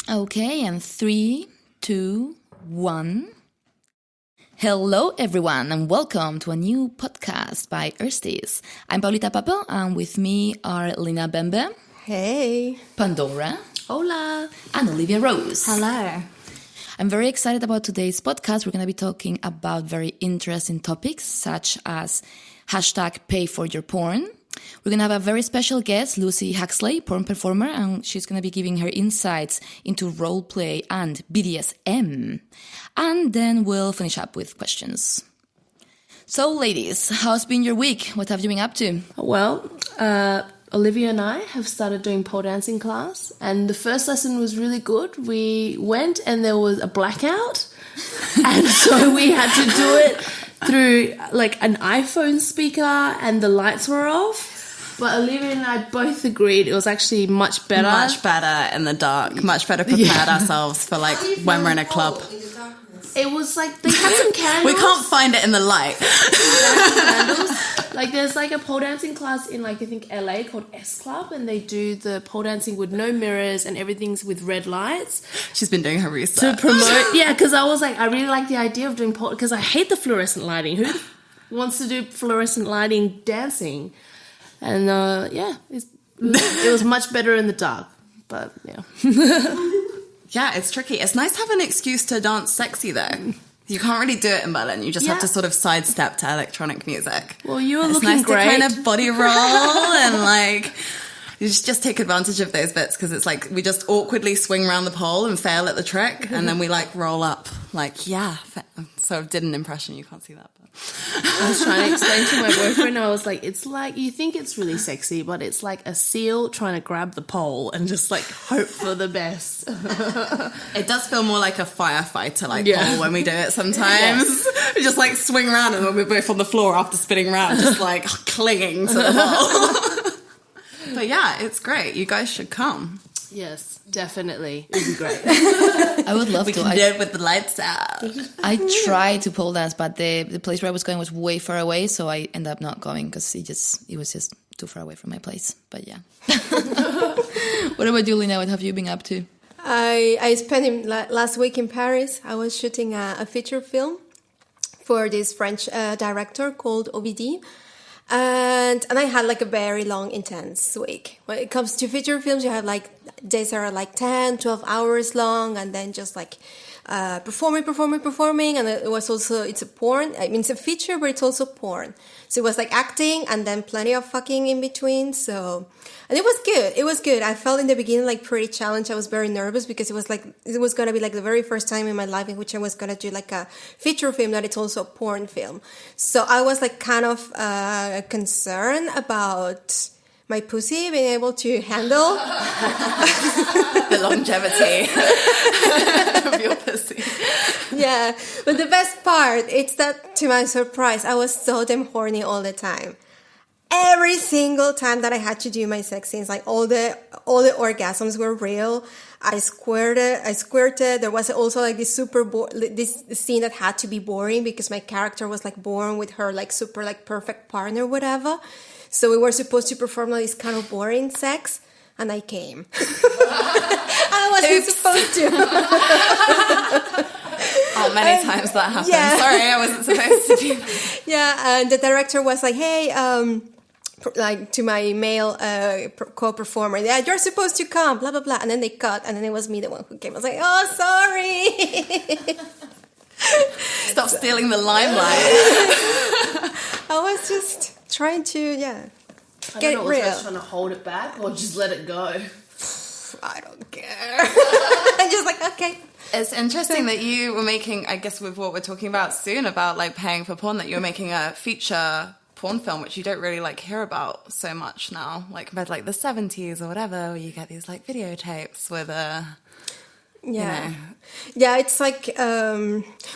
Okay, and 3, 2, 1. Hello, everyone, and welcome to a new podcast by Ersties. I'm Paulita Papel, and with me are Lina Bembe. Hey. Pandora. Hola. And Olivia Rose. Hello. I'm very excited about today's podcast. We're going to be talking about very interesting topics, such as #PayForYourPorn. We're going to have a very special guest, Lucy Huxley, porn performer, and she's going to be giving her insights into roleplay and BDSM. And then we'll finish up with questions. So, ladies, how's been your week? What have you been up to? Well, Olivia and I have started doing pole dancing class, and the first lesson was really good. We went and there was a blackout, and so we had to do it through like an iPhone speaker, and the lights were off. But Olivia and I both agreed it was actually much better. Much better in the dark. Much better prepared ourselves for like when we're in a club. It was like they had some candles. We can't find it in the light. Like there's like a pole dancing class in like I think LA called S Club, and they do the pole dancing with no mirrors and everything's with red lights. She's been doing her research to promote. Yeah, because I was like, I really like the idea of doing pole because I hate the fluorescent lighting. Who wants to do fluorescent lighting dancing? And it was much better in the dark. But yeah. Yeah, it's tricky. It's nice to have an excuse to dance sexy though. You can't really do it in Berlin. You just have to sort of sidestep to electronic music. Well, you were it's looking nice great. To kind of body roll and like you just take advantage of those bits because it's like we just awkwardly swing around the pole and fail at the trick, and then we like roll up. Like so I did an impression. You can't see that. But. I was trying to explain to my boyfriend. I was like, it's like you think it's really sexy, but it's like a seal trying to grab the pole and just like hope for the best. It does feel more like a firefighter pole when we do it sometimes. Yes. We just like swing around and then we're both on the floor after spinning around, just like clinging to the pole. But yeah, it's great. You guys should come. Yes, definitely. It would be great. I would love to. We can do it with the lights out. I tried to pole dance, but the place where I was going was way far away, so I ended up not going because it was just too far away from my place. But yeah. What about you, Lina? What have you been up to? I spent last week in Paris. I was shooting a feature film for this French director called OBD. And I had like a very long, intense week. When it comes to feature films, you have like days that are like 10, 12 hours long, and then just like performing. And it's a porn. I mean, it's a feature, but it's also porn. So it was like acting and then plenty of fucking in between. And it was good. It was good. I felt in the beginning like pretty challenged. I was very nervous because it was going to be like the very first time in my life in which I was going to do like a feature film that it's also a porn film. So I was like kind of concerned about my pussy being able to handle the longevity of your pussy. Yeah, but the best part, it's that to my surprise, I was so damn horny all the time. Every single time that I had to do my sex scenes, like all the orgasms were real. I squirted. There was also like this this scene that had to be boring because my character was like born with her like super like perfect partner, whatever. So we were supposed to perform like this kind of boring sex, and I came. I wasn't supposed to. Oh, many times that happened. Yeah. Sorry, I wasn't supposed to do that. Yeah, and the director was like, hey, like to my male co-performer, yeah, you're supposed to come, blah, blah, blah. And then they cut, and then it was me, the one who came. I was like, oh, sorry. Stop stealing the limelight. I was just trying to, get it real. I was trying to hold it back or just let it go. I don't care. I'm just like, okay. It's interesting that you were making, I guess with what we're talking about soon, about like paying for porn, that you were making a feature porn film, which you don't really like hear about so much now, like compared to like the 70s or whatever, where you get these like videotapes with Yeah, it's like,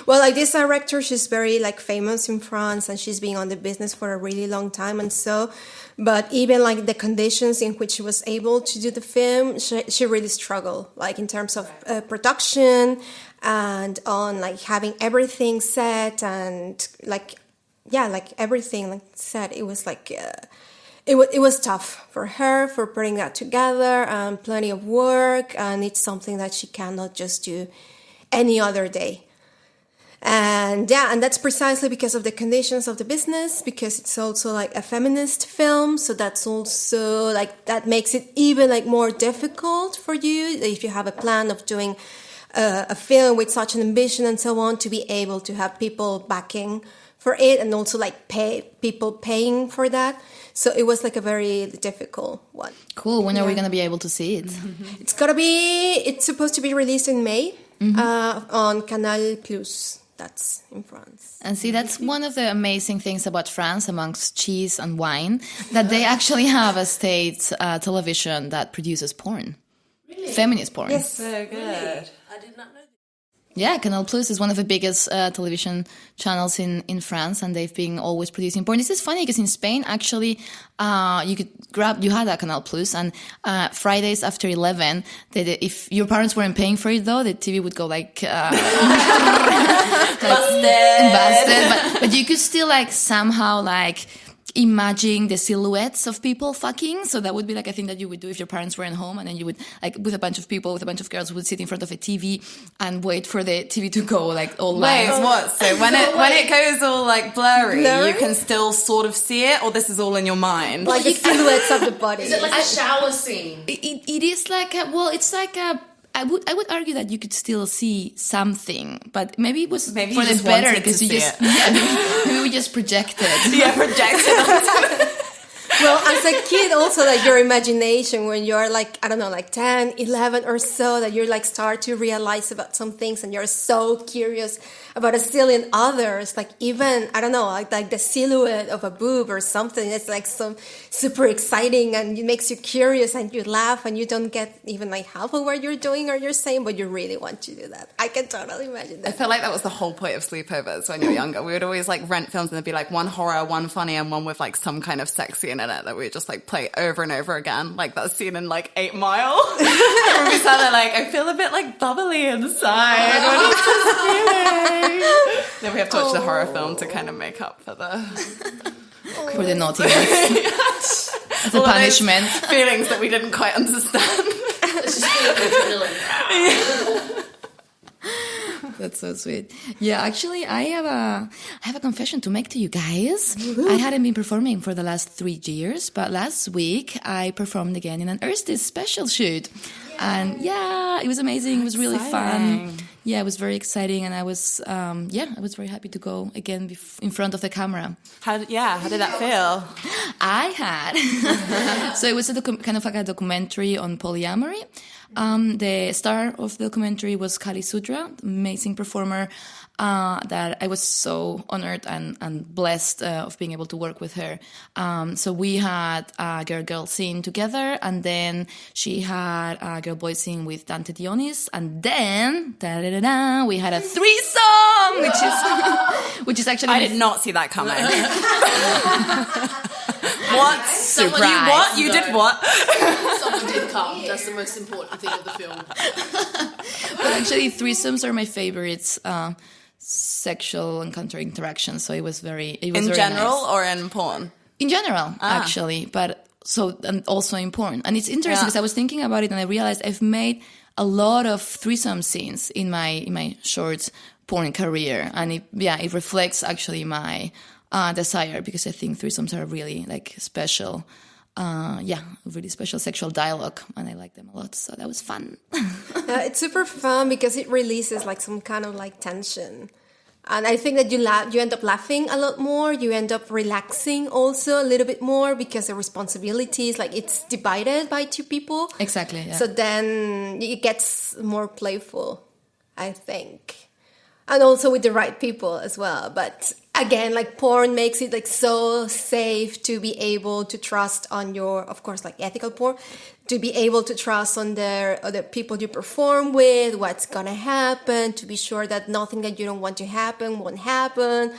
like this director, she's very like famous in France and she's been on the business for a really long time. And so, but even like the conditions in which she was able to do the film, she really struggled, like in terms of production and on like having everything set and like everything like set. It was like, it was tough for her for putting that together, and plenty of work, and it's something that she cannot just do any other day. And that's precisely because of the conditions of the business, because it's also like a feminist film, so that's also like that makes it even like more difficult for you if you have a plan of doing a film with such an ambition and so on, to be able to have people backing for it, and also like people paying for that. So it was like a very difficult one. Cool. When are we going to be able to see it? It's supposed to be released in May on Canal Plus. That's in France. And see, that's one of the amazing things about France, amongst cheese and wine, that they actually have a state television that produces porn. Really? Feminist porn. Yes. So good. Really? I did not know. Yeah, Canal Plus is one of the biggest television channels in France, and they've been always producing porn. This is funny because in Spain, actually, you had a Canal Plus, and Fridays after 11, if your parents weren't paying for it, though, the TV would go like busted. But you could still like somehow like imagine the silhouettes of people fucking. So that would be like a thing that you would do if your parents weren't home, and then you would like with a bunch of people, with a bunch of girls, would sit in front of a TV and wait for the TV to go like all Wait, lines. what? So when it goes all like blurry, you can still sort of see it, or this is all in your mind? Like the silhouettes of the body. Is it like a shower scene? It is like it's like a. I would argue that you could still see something, but maybe it was for the better because you just maybe we just projected. Yeah, projected. Well, as a kid also, like your imagination when you're like, I don't know, like 10, 11 or so, that you're like start to realize about some things and you're so curious about a zillion others, like even, I don't know, like the silhouette of a boob or something. It's like some super exciting and it makes you curious and you laugh and you don't get even like half of what you're doing or you're saying, but you really want to do that. I can totally imagine that. I feel like that was the whole point of sleepovers when you were younger. We would always like rent films and there'd be like one horror, one funny, and one with like some kind of sex scene in it that we would just like play over and over again, like that scene in like 8 Mile. And we sat there like, I feel a bit like bubbly inside. What is this feeling? Then we have to watch the horror film to kind of make up for the naughtiness. As a punishment. Feelings that we didn't quite understand. It's just feeling like That's so sweet. Yeah, actually, I have a confession to make to you guys. I hadn't been performing for the last 3 years, but last week I performed again in an Ersties special shoot. And yeah, it was amazing. It was really fun. Yeah, it was very exciting, and I was very happy to go again in front of the camera. How did that feel? I had. So it was kind of like a documentary on polyamory. The star of the documentary was Kali Sudra, amazing performer, that I was so honored and blessed of being able to work with her. So we had a girl-girl scene together, and then she had a girl-boy scene with Dante Dionis, and then we had a threesome, which is actually I did not see that coming. What? Surprise. You did what? Someone did come. That's the most important thing of the film. But actually, threesomes are my favorites. Sexual encounter interaction. So it was very. It was in very general nice. or in porn? In general, actually, but and also in porn. And it's interesting because I was thinking about it and I realized I've made a lot of threesome scenes in my short porn career, and it reflects actually my desire, because I think threesomes are really like special. Really special sexual dialogue, and I like them a lot, so that was fun. It's super fun because it releases like some kind of like tension, and I think that you end up laughing a lot more, you end up relaxing also a little bit more, because the responsibilities, like it's divided by 2 people. Exactly, yeah. So then it gets more playful, I think, and also with the right people as well. But again, like porn makes it like so safe to be able to trust on your, of course, like ethical porn, to be able to trust on the people you perform with, what's gonna happen, to be sure that nothing that you don't want to happen won't happen,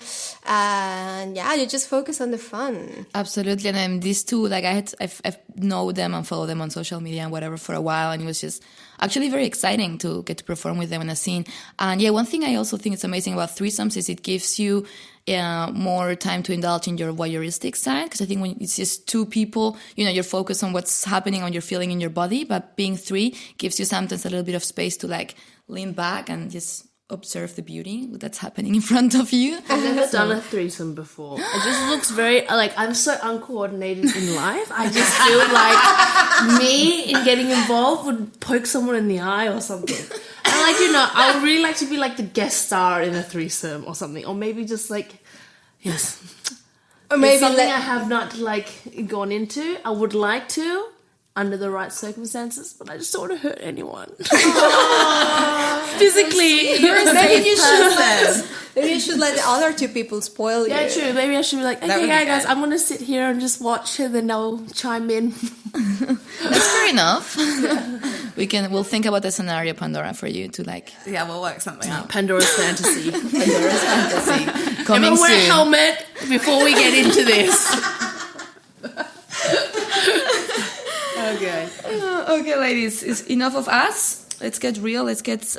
and you just focus on the fun. Absolutely. And these two, like I've known them and followed them on social media and whatever for a while, and it was just actually very exciting to get to perform with them in a scene. And one thing I also think is amazing about threesomes is it gives you more time to indulge in your voyeuristic side. Because I think when it's just two people, you're focused on what's happening, on your feeling in your body. But being three gives you sometimes a little bit of space to like lean back and just observe the beauty that's happening in front of you. I've never done a threesome before. It just looks very, like, I'm so uncoordinated in life. I just feel like me in getting involved would poke someone in the eye or something. And like, I would really like to be like the guest star in a threesome or something. Or maybe just like, yes. Or maybe it's something I have not like gone into. I would like to, under the right circumstances, but I just don't want to hurt anyone. Physically. Maybe you should let the other two people spoil you. Yeah, true. Maybe I should be like, okay, guys, I'm going to sit here and just watch and then I'll chime in. That's fair enough. We'll think about the scenario, Pandora, for you to like... Yeah, we'll work something out. Pandora's Fantasy. Pandora's Fantasy. Coming Never wear soon. a helmet before we get into this. Okay, ladies, it's enough of us. Let's get real. Let's get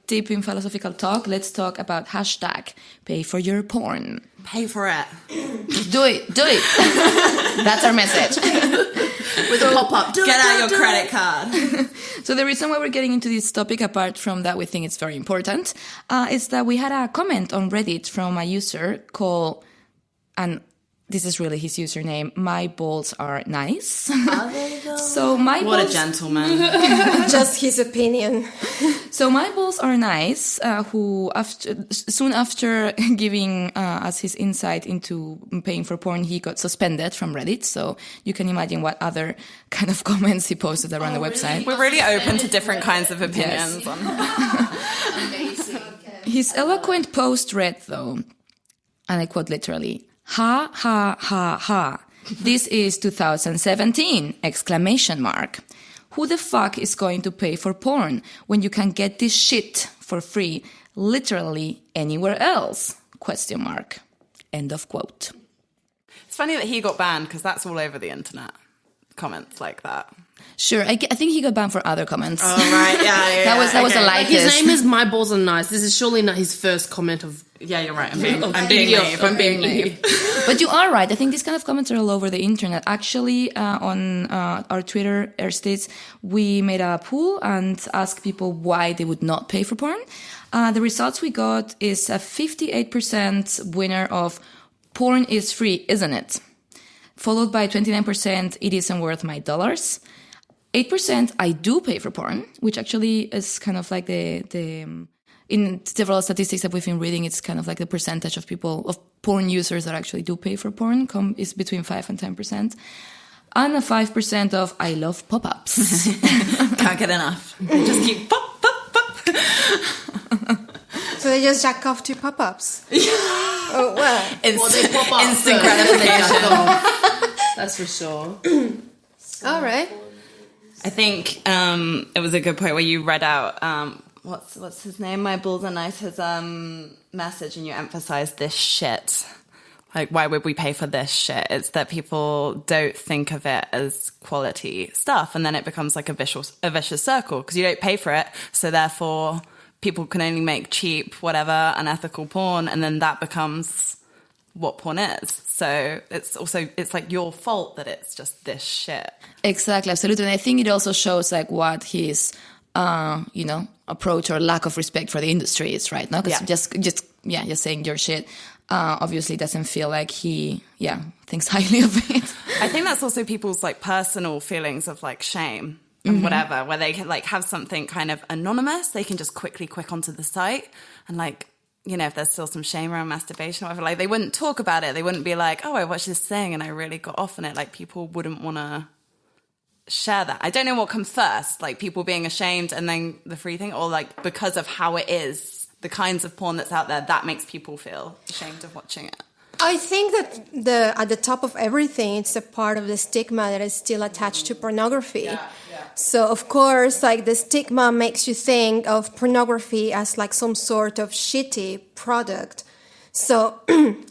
deep in philosophical talk. Let's talk about hashtag pay for your porn. Pay for it. Do it. That's our message. With a pop-up. Get out your credit card. So the reason why we're getting into this topic, apart from that we think it's very important, is that we had a comment on Reddit from a user called, and this is really his username, My Balls Are Nice. So my what balls, a gentleman. Just his opinion. So My Balls Are Nice, who soon after giving us his insight into paying for porn, he got suspended from Reddit. So you can imagine what other kind of comments he posted around the website. We're really open to different kinds of opinions. Yes. Amazing. His eloquent post read, though, and I quote literally, "Ha, ha, ha, ha. This is 2017, exclamation mark. Who the fuck is going to pay for porn when you can get this shit for free literally anywhere else? Question mark." End of quote. It's funny that he got banned because that's all over the internet. Comments like that. Sure, I think he got banned for other comments. Oh, right, yeah. That was the Like lightest. his name is My Balls Are Nice. This is surely not his first comment of... Yeah, you're right. I'm being naive. But you are right. I think these kind of comments are all over the internet. Actually, on our Twitter, Ersties, we made a poll and asked people why they would not pay for porn. The results we got is a 58% winner of porn is free, isn't it? Followed by 29%, it isn't worth my dollars. 8%, I do pay for porn, which actually is kind of like the in several statistics that we've been reading, it's kind of like the percentage of people, of porn users that actually do pay for porn is between 5 and 10%. And a 5% of I love pop-ups. Can't get enough. Just keep pop, pop, pop. So they just jack off to pop-ups. Oh, well. Instant gratification. That's for sure. All right. I think it was a good point where you read out what's his name? My Balls Are Nice, his message, and you emphasized this shit. Like, why would we pay for this shit? It's that people don't think of it as quality stuff, and then it becomes like a vicious circle because you don't pay for it, so therefore people can only make cheap, whatever, unethical porn, and then that becomes what porn is. So it's like your fault that it's just this shit. Exactly, absolutely. And I think it also shows like what his, approach or lack of respect for the industry is, right? No, because just saying your shit obviously doesn't feel like he, thinks highly of it. I think that's also people's like personal feelings of like shame and whatever, where they can like have something kind of anonymous, they can just quickly click onto the site and like, if there's still some shame around masturbation or whatever, like they wouldn't talk about it. They wouldn't be like, oh, I watched this thing and I really got off on it. Like people wouldn't want to share that. I don't know what comes first, like people being ashamed and then the free thing, or like because of how it is, the kinds of porn that's out there, that makes people feel ashamed of watching it. I think that at the top of everything, it's a part of the stigma that is still attached to pornography. Yeah. So, of course, like the stigma makes you think of pornography as like some sort of shitty product. So,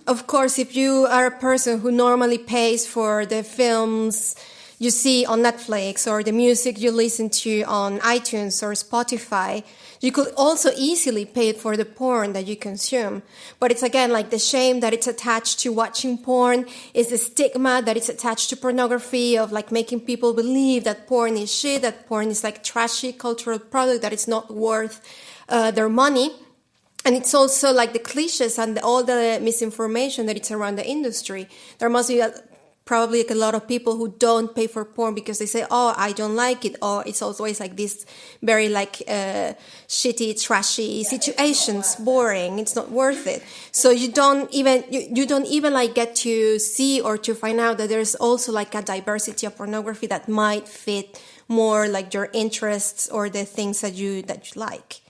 of course, if you are a person who normally pays for the films, you see on Netflix or the music you listen to on iTunes or Spotify, you could also easily pay for the porn that you consume. But it's again like the shame that it's attached to watching porn, is the stigma that it's attached to pornography, of like making people believe that porn is shit, that porn is like trashy cultural product, that it's not worth their money. And it's also like the cliches and all the misinformation that it's around the industry. There must be probably like a lot of people who don't pay for porn because they say, oh, I don't like it. Or it's always like this very like shitty, trashy situations, boring. It's not worth it. So you don't even like get to see or to find out that there's also like a diversity of pornography that might fit more like your interests or the things that you like.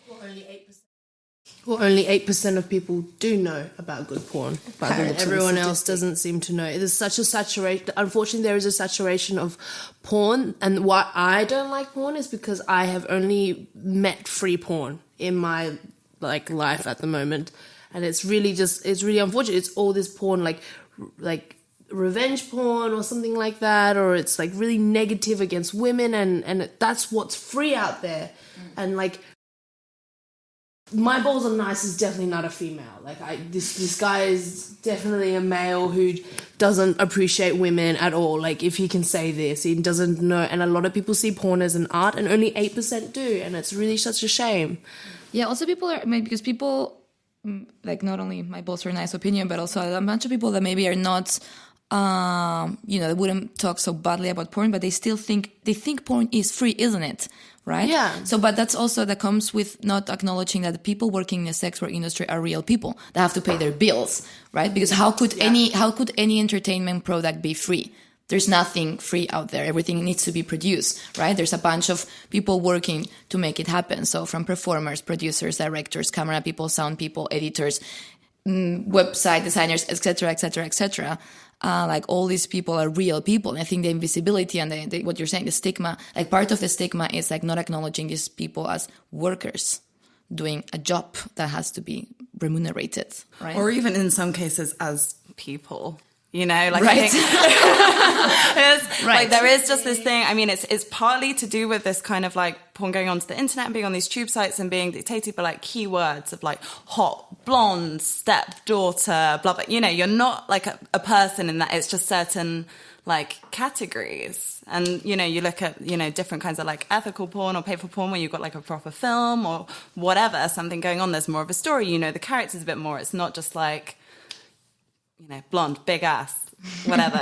Well, only 8% of people do know about good porn, but everyone else doesn't seem to know. There's such a saturation. Unfortunately, there is a saturation of porn, and why I don't like porn is because I have only met free porn in my like life at the moment, and it's really unfortunate. It's all this porn like revenge porn or something like that, or it's like really negative against women, and that's what's free out there, and like. My balls are nice is definitely not a female. Like this guy is definitely a male who doesn't appreciate women at all. Like if he can say this, he doesn't know. And a lot of people see porn as an art, and only 8% do, and it's really such a shame. Yeah, also people are because people like not only my balls are nice opinion, but also a bunch of people that maybe are not. They wouldn't talk so badly about porn, but they still think porn is free, isn't it? Right? Yeah. So, but that's also that comes with not acknowledging that the people working in the sex work industry are real people that have to pay their bills, right? Because how could any entertainment product be free? There's nothing free out there. Everything needs to be produced, right? There's a bunch of people working to make it happen. So from performers, producers, directors, camera people, sound people, editors, website designers, etc., etc., etc. Like all these people are real people. And I think the invisibility and what you're saying, the stigma, like part of the stigma is like not acknowledging these people as workers doing a job that has to be remunerated, right? Or even in some cases as people. You know, like right. I think like there is just this thing. I mean, it's partly to do with this kind of like porn going onto the internet and being on these tube sites and being dictated by like keywords of like hot, blonde, stepdaughter, blah, blah. You know, you're not like a person in that. It's just certain like categories. And, you know, you look at, you know, different kinds of like ethical porn or pay for porn where you've got like a proper film or whatever, something going on. There's more of a story. You know, the character's a bit more. It's not just like, you know, blonde, big ass, whatever,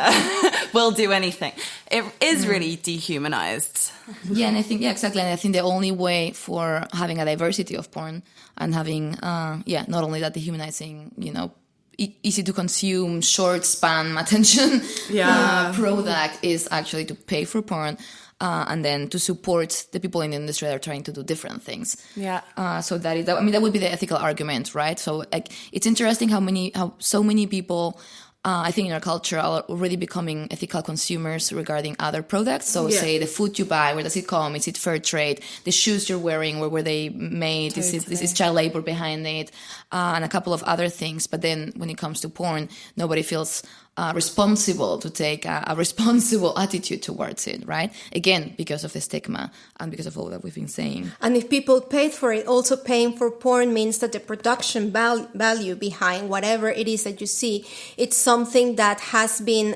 will do anything. It is really dehumanized. Yeah, and I think, exactly. And I think the only way for having a diversity of porn and having, not only that dehumanizing, you know, easy to consume, short span attention product is actually to pay for porn. And then to support the people in the industry that are trying to do different things. Yeah. So that would be the ethical argument, right? So like, it's interesting how so many people, I think in our culture are already becoming ethical consumers regarding other products. So say the food you buy, where does it come? Is it fair trade? The shoes you're wearing, where were they made? Totally. This is child labor behind it, and a couple of other things. But then when it comes to porn, nobody feels responsible to take a responsible attitude towards it, right? Again, because of the stigma and because of all that we've been saying. And if people paid for it, also paying for porn means that the production value behind whatever it is that you see, it's something that has been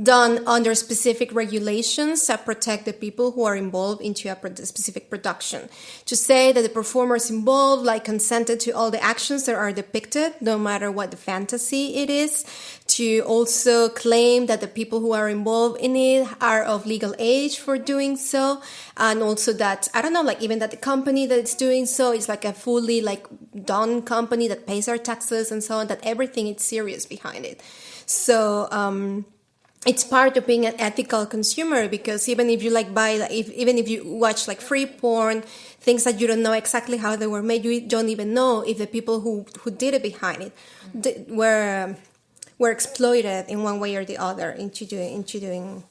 done under specific regulations that protect the people who are involved into a specific production. To say that the performers involved like consented to all the actions that are depicted, no matter what the fantasy it is, to also claim that the people who are involved in it are of legal age for doing so, and also that, I don't know, like even that the company that it's doing so is like a fully like done company that pays our taxes and so on, that everything is serious behind it. So it's part of being an ethical consumer, because even if you like buy, even if you watch like free porn, things that you don't know exactly how they were made, you don't even know if the people who did it behind it were exploited in one way or the other into doing.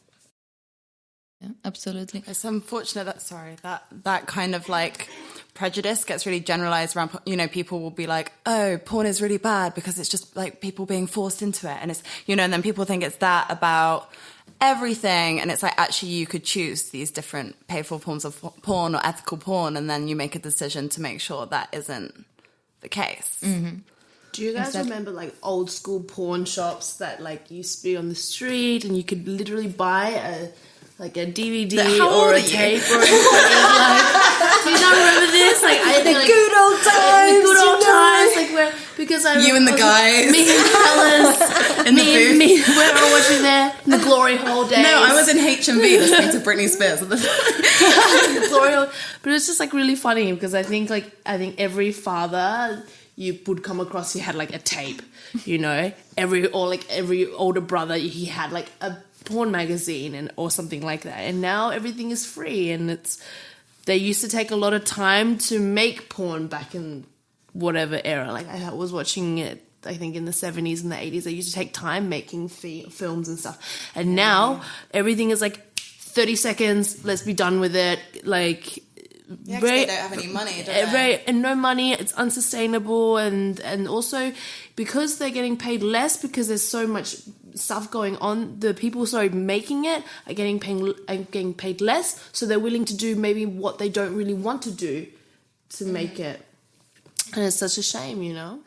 Yeah, absolutely. It's unfortunate that kind of like prejudice gets really generalized around, you know, people will be like, oh, porn is really bad because it's just like people being forced into it. And it's, you know, and then people think it's that about everything, and it's like actually you could choose these different paid-for forms of porn or ethical porn, and then you make a decision to make sure that isn't the case. Do you guys remember like old school porn shops that like used to be on the street, and you could literally buy a DVD or a tape or anything? Like, do you not remember this? Like good old times. The good old times, like where because I You and the guys, me and fellas, in the booth. me, where I was watching there in the glory hole days. No, I was in HMV listening to Britney Spears. Glory hole, but it's just like really funny because I think every father you would come across, he had like a tape, you know, every older brother, he had like a porn magazine or something like that. And now everything is free, and they used to take a lot of time to make porn back in whatever era. Like I was watching it, I think in the 70s and the 80s, they used to take time making films and stuff. And now everything is like 30 seconds, let's be done with it. Like, Yeah, because they don't have any money, do they? And no money, it's unsustainable, and also because they're getting paid less because there's so much stuff going on, the people making it are getting paid less, so they're willing to do maybe what they don't really want to do to make it. And it's such a shame, you know?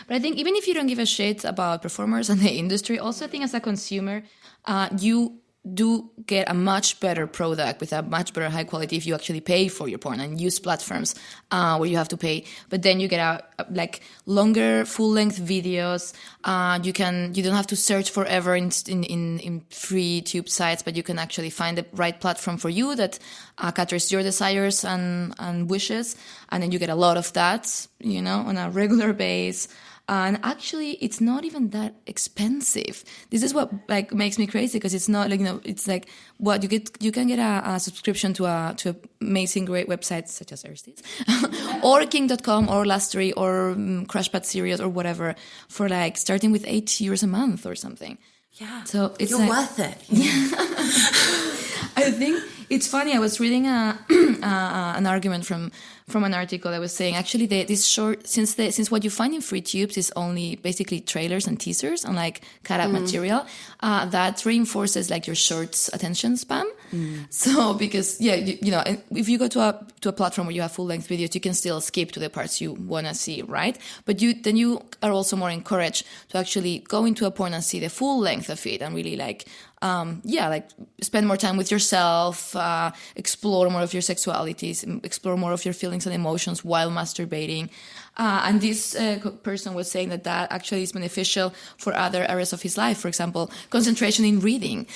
But I think even if you don't give a shit about performers and the industry, also I think as a consumer, you do get a much better product with a much better high quality if you actually pay for your porn and use platforms where you have to pay. But then you get a like longer full length videos. You don't have to search forever in free tube sites, but you can actually find the right platform for you that caters your desires and wishes, and then you get a lot of that, you know, on a regular basis. And actually, it's not even that expensive. This is what like makes me crazy, because it's not like, you know, it's like what you get. You can get a subscription to amazing, great websites such as Ersties, or King.com, or Lastry, or Crashpad Series, or whatever, for like starting with €8 a month or something. Yeah, so it's you're worth it. I think it's funny. I was reading an argument from an article that was saying actually this short, since what you find in free tubes is only basically trailers and teasers and like cut out material, that reinforces like your short's attention span. So because you know, if you go to a platform where you have full length videos, you can still skip to the parts you want to see, right? But then you are also more encouraged to actually go into a porn and see the full length of it and really like spend more time with yourself, explore more of your sexualities, explore more of your feelings and emotions while masturbating. And this person was saying that actually is beneficial for other areas of his life. For example, concentration in reading.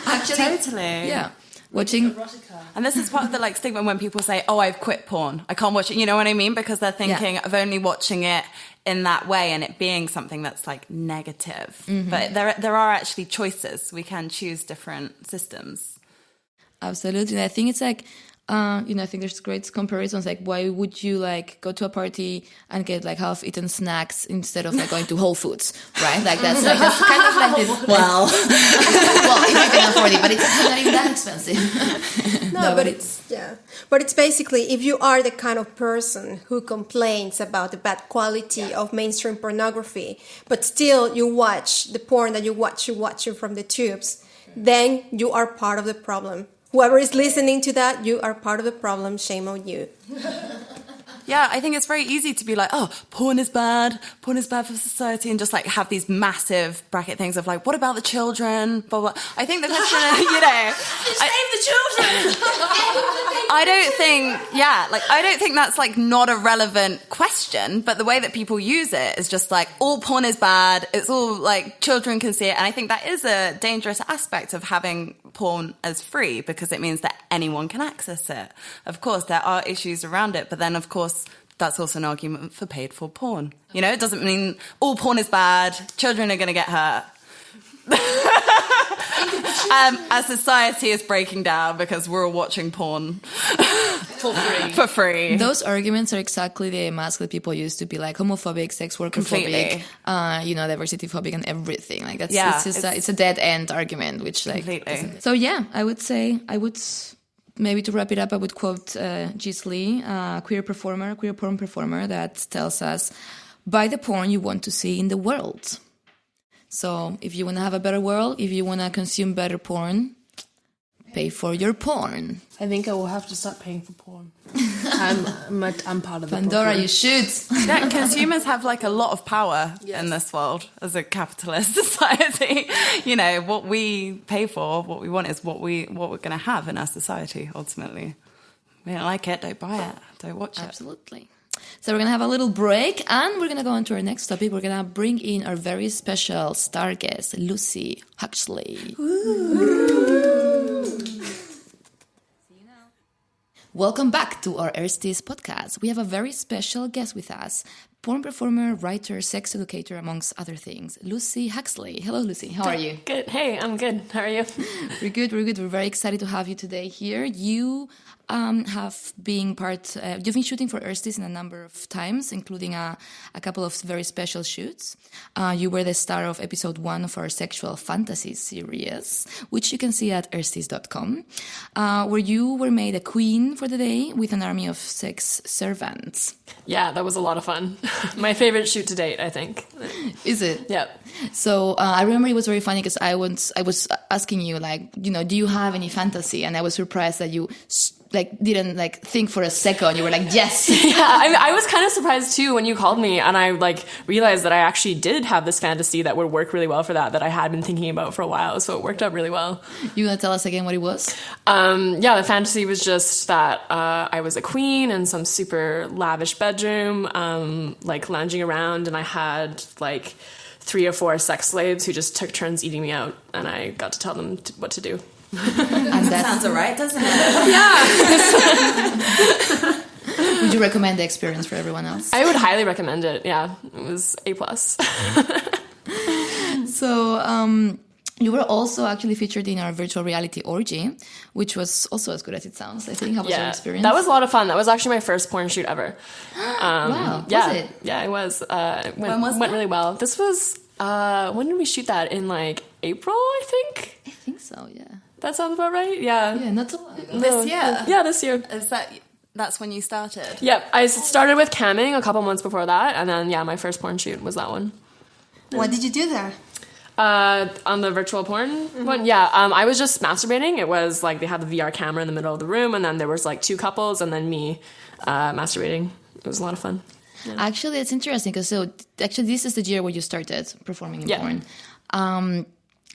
Actually, totally. Yeah. Watching erotica. And this is part of the like stigma when people say, "Oh, I've quit porn. I can't watch it." You know what I mean? Because they're thinking of only watching it in that way and it being something that's like negative. But there are actually choices. We can choose different systems. Absolutely. I think it's like, I think there's great comparisons. Like, why would you like go to a party and get like half-eaten snacks instead of like going to Whole Foods, right? Like that's kind of like the, well, if you can afford it, but it's not even that expensive. No, but it's basically, if you are the kind of person who complains about the bad quality of mainstream pornography, but still you watch the porn that you watch from the tubes, then you are part of the problem. Whoever is listening to that, you are part of the problem. Shame on you. Yeah, I think it's very easy to be like, oh, porn is bad for society, and just like have these massive bracket things of like, what about the children? Blah, blah. I think the question, Save the children! I don't think that's like not a relevant question, but the way that people use it is just like, all porn is bad, it's all like children can see it, and I think that is a dangerous aspect of having porn as free, because it means that anyone can access it. Of course, there are issues around it, but then of course, that's also an argument for paid for porn. You know, it doesn't mean all porn is bad, children are going to get hurt. As society is breaking down because we're all watching porn for free. Those arguments are exactly the mask that people use to be like homophobic, sex worker phobic, diversity phobic, and everything. Like that's it's a dead end argument, which like completely. So yeah, I would maybe to wrap it up, I would quote Gis Lee, a queer porn performer, that tells us, buy the porn you want to see in the world. So if you want to have a better world, if you want to consume better porn, pay for your porn. I think I will have to start paying for porn. I'm part of the Pandora, problem. you should. Yeah, consumers have like a lot of power in this world as a capitalist society. You know, what we pay for, what we want is what we're going to have in our society ultimately. If you don't like it, don't buy it, don't watch it. Absolutely. So we're going to have a little break and we're going to go on to our next topic. We're going to bring in our very special star guest, Lucy Huxley. Welcome back to our Ersties Podcast. We have a very special guest with us, porn performer, writer, sex educator, amongst other things, Lucy Huxley. Hello, Lucy. How are you? Good. Hey, I'm good. How are you? We're good. We're very excited to have you today here. You have been you've been shooting for Ersties in a number of times, including a couple of very special shoots. You were the star of episode 1 of our sexual fantasy series, which you can see at ersties.com, where you were made a queen for the day with an army of sex servants. Yeah, that was a lot of fun. My favorite shoot to date, I think. Is it? Yeah. So I remember it was very funny because I was asking you, like, you know, do you have any fantasy? And I was surprised that you didn't think for a second. You were like, yes. Yeah, I was kind of surprised too when you called me, and I realized that I actually did have this fantasy that would work really well for that I had been thinking about for a while. So it worked out really well. You want to tell us again what it was? Yeah, the fantasy was just that I was a queen in some super lavish bedroom, lounging around, and I had 3 or 4 sex slaves who just took turns eating me out, and I got to tell them what to do. And that sounds alright, doesn't it? Yeah. Would you recommend the experience for everyone else? I would highly recommend it. Yeah, it was A+. So you were also actually featured in our virtual reality orgy, which was also as good as it sounds, I think. How was your experience? That was a lot of fun. That was actually my first porn shoot ever. Wow, yeah, was it? Yeah, it was. When was went that? really well. This was, when did we shoot that? In April, I think? I think so, yeah. That sounds about right? Yeah. Yeah, not so long ago. This year? Yeah, this year. That's when you started? Yep, I started with camming a couple months before that, and then, my first porn shoot was that one. What did you do there? On the virtual porn one? Yeah, I was just masturbating. It was they had the VR camera in the middle of the room, and then there was 2 couples, and then me masturbating. It was a lot of fun. Yeah. Actually, it's interesting because this is the year where you started performing in porn.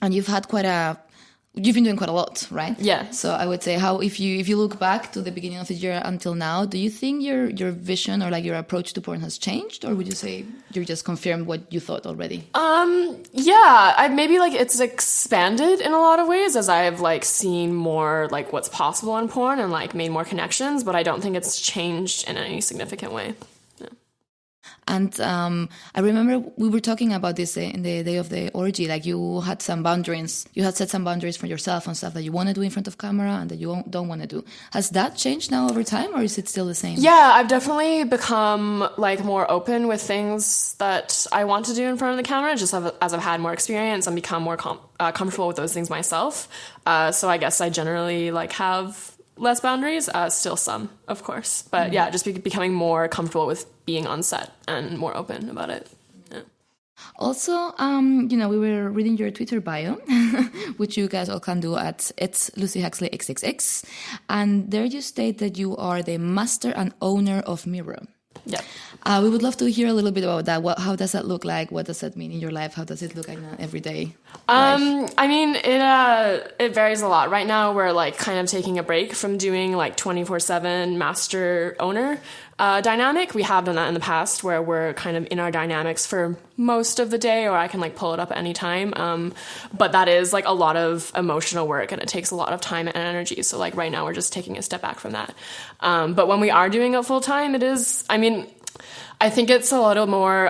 And you've been doing quite a lot, right? Yeah. So I would say, if you look back to the beginning of the year until now, do you think your vision or your approach to porn has changed, or would you say you just confirmed what you thought already? Yeah, maybe it's expanded in a lot of ways as I've seen more what's possible in porn and made more connections, but I don't think it's changed in any significant way. And I remember we were talking about this in the day of the orgy. You had some boundaries. You had set some boundaries for yourself on stuff that you want to do in front of camera and that you don't want to do. Has that changed now over time, or is it still the same? Yeah, I've definitely become more open with things that I want to do in front of the camera. Just as I've had more experience and become more comfortable with those things myself. So I guess I generally have less boundaries, still some, of course. But yeah, just becoming more comfortable with being on set and more open about it. Yeah. Also, we were reading your Twitter bio, which you guys all can do at It's Lucy Huxley XXX. And there you state that you are the master and owner of Mirror. Yeah. We would love to hear a little bit about that. How does that look like? What does that mean in your life? How does it look like in an everyday life? I mean, it varies a lot. Right now, we're kind of taking a break from doing 24/7 master owner dynamic. We have done that in the past, where we're kind of in our dynamics for most of the day, or I can pull it up at any time. But that is a lot of emotional work, and it takes a lot of time and energy. So right now, we're just taking a step back from that. But when we are doing it full time, it is. I think it's a little more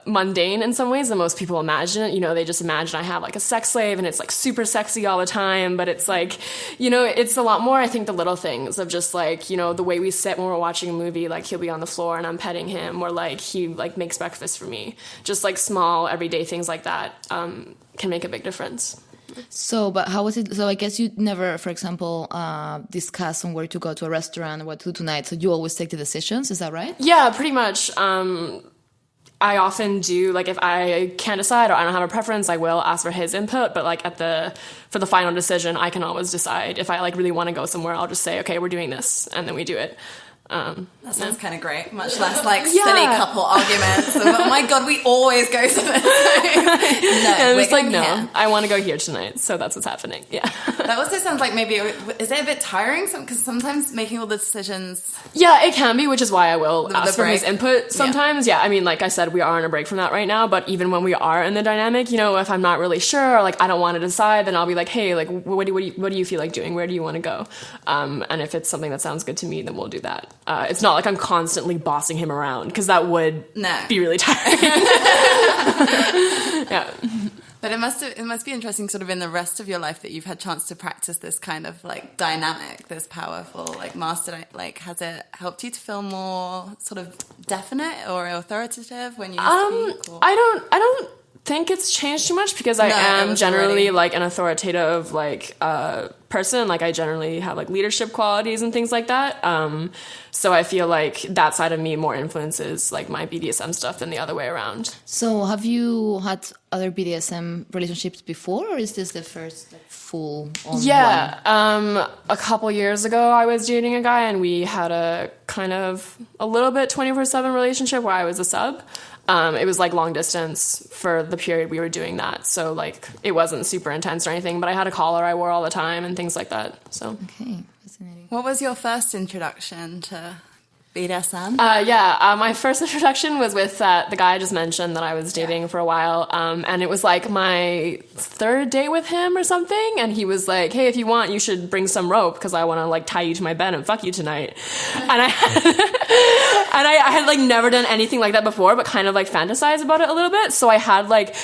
mundane in some ways than most people imagine. They just imagine I have a sex slave and it's super sexy all the time. But it's it's a lot more, I think, the little things of just the way we sit when we're watching a movie, he'll be on the floor and I'm petting him, or he makes breakfast for me. Just small everyday things like that can make a big difference. So, but how was it? So I guess you never, for example, discuss on where to go to a restaurant or what to do tonight. So you always take the decisions. Is that right? Yeah, pretty much. I often do, like, if I can't decide or I don't have a preference, I will ask for his input. But like for the final decision, I can always decide. If I like really want to go somewhere, I'll just say, okay, we're doing this, and then we do it. That sounds kind of great. Much less like silly couple arguments. Oh my god, we always go to this. No, it's like, no, here. I want to go here tonight, so that's what's happening. Yeah. That also sounds like maybe, is it a bit tiring? Because sometimes making all the decisions. Yeah, it can be, which is why I will ask for his input sometimes. Yeah, I mean, like I said, we are on a break from that right now, but even when we are in the dynamic, you know, if I'm not really sure, or like I don't want to decide, then I'll be like, hey, like what do you feel like doing? Where do you want to go? And if it's something that sounds good to me, then we'll do that. It's not like I'm constantly bossing him around, because that would be really tiring. Yeah. But it must be interesting sort of in the rest of your life that you've had chance to practice this kind of like dynamic, this powerful like master, like has it helped you to feel more sort of definite or authoritative when you speak? Or? I don't think it's changed too much, because I am generally like an authoritative like person. Like I generally have like leadership qualities and things like that. So I feel like that side of me more influences like my BDSM stuff than the other way around. So have you had other BDSM relationships before, or is this the first like, full on one? A couple years ago I was dating a guy, and we had a kind of a little bit 24/7 relationship where I was a sub. It was like long distance for the period we were doing that. So like it wasn't super intense or anything, but I had a collar I wore all the time and things like that. So okay, fascinating. What was your first introduction to BDSM? My first introduction was with the guy I just mentioned that I was dating for a while. And it was like my third day with him or something. And he was like, hey, if you want, you should bring some rope, because I want to like tie you to my bed and fuck you tonight. And I had like never done anything like that before, but kind of like fantasized about it a little bit. So I had like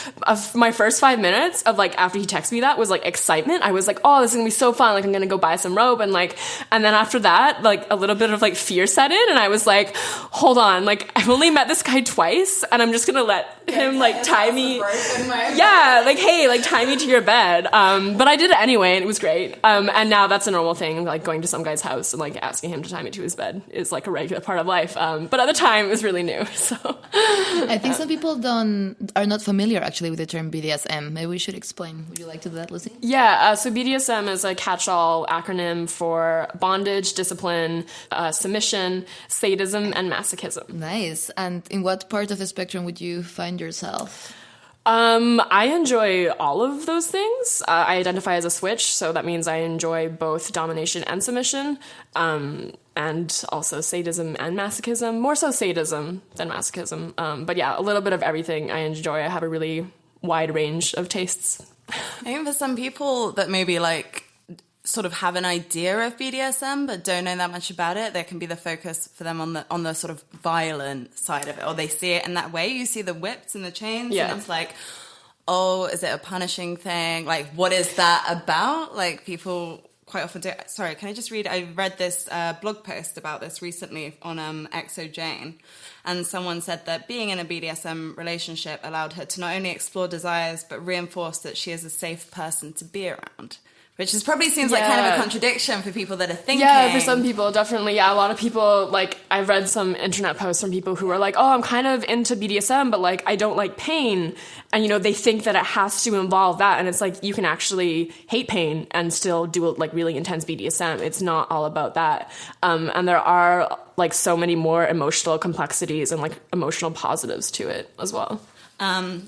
my first 5 minutes of like after he texted me that was like excitement. I was like, oh, this is gonna be so fun. Like I'm gonna go buy some rope, and then after that, like a little bit of like fear set in, and I was like, hold on, like I've only met this guy twice, and I'm just gonna let him like tie me. Yeah, like hey, like tie me to your bed. But I did it anyway, and it was great. And now that's a normal thing. Like going to some guy's house and like asking him to tie me to his bed is like a regular part of life. But at the time, it was really new. So I think some people are not familiar actually with the term BDSM. Maybe we should explain. Would you like to do that, Lucy? Yeah. So BDSM is a catch-all acronym for bondage, discipline, submission, sadism, and masochism. Nice. And in what part of the spectrum would you find yourself? I enjoy all of those things. I identify as a switch, so that means I enjoy both domination and submission, and also sadism and masochism. More so sadism than masochism. But yeah, a little bit of everything I enjoy. I have a really wide range of tastes. I think for some people that maybe like sort of have an idea of BDSM but don't know that much about it, there can be the focus for them on the sort of violent side of it, or they see it in that way. You see the whips and the chains, and it's like, oh, is it a punishing thing? Like, what is that about? Like, people quite often do. Sorry, can I just read? I read this blog post about this recently on Exo Jane, and someone said that being in a BDSM relationship allowed her to not only explore desires but reinforce that she is a safe person to be around. Which is probably seems like kind of a contradiction for people that are thinking. Yeah, for some people, definitely. Yeah, a lot of people, like, I've read some internet posts from people who are like, oh, I'm kind of into BDSM, but, like, I don't like pain. And, you know, they think that it has to involve that. And it's like, you can actually hate pain and still do, like, really intense BDSM. It's not all about that. And there are, like, so many more emotional complexities and, like, emotional positives to it as well.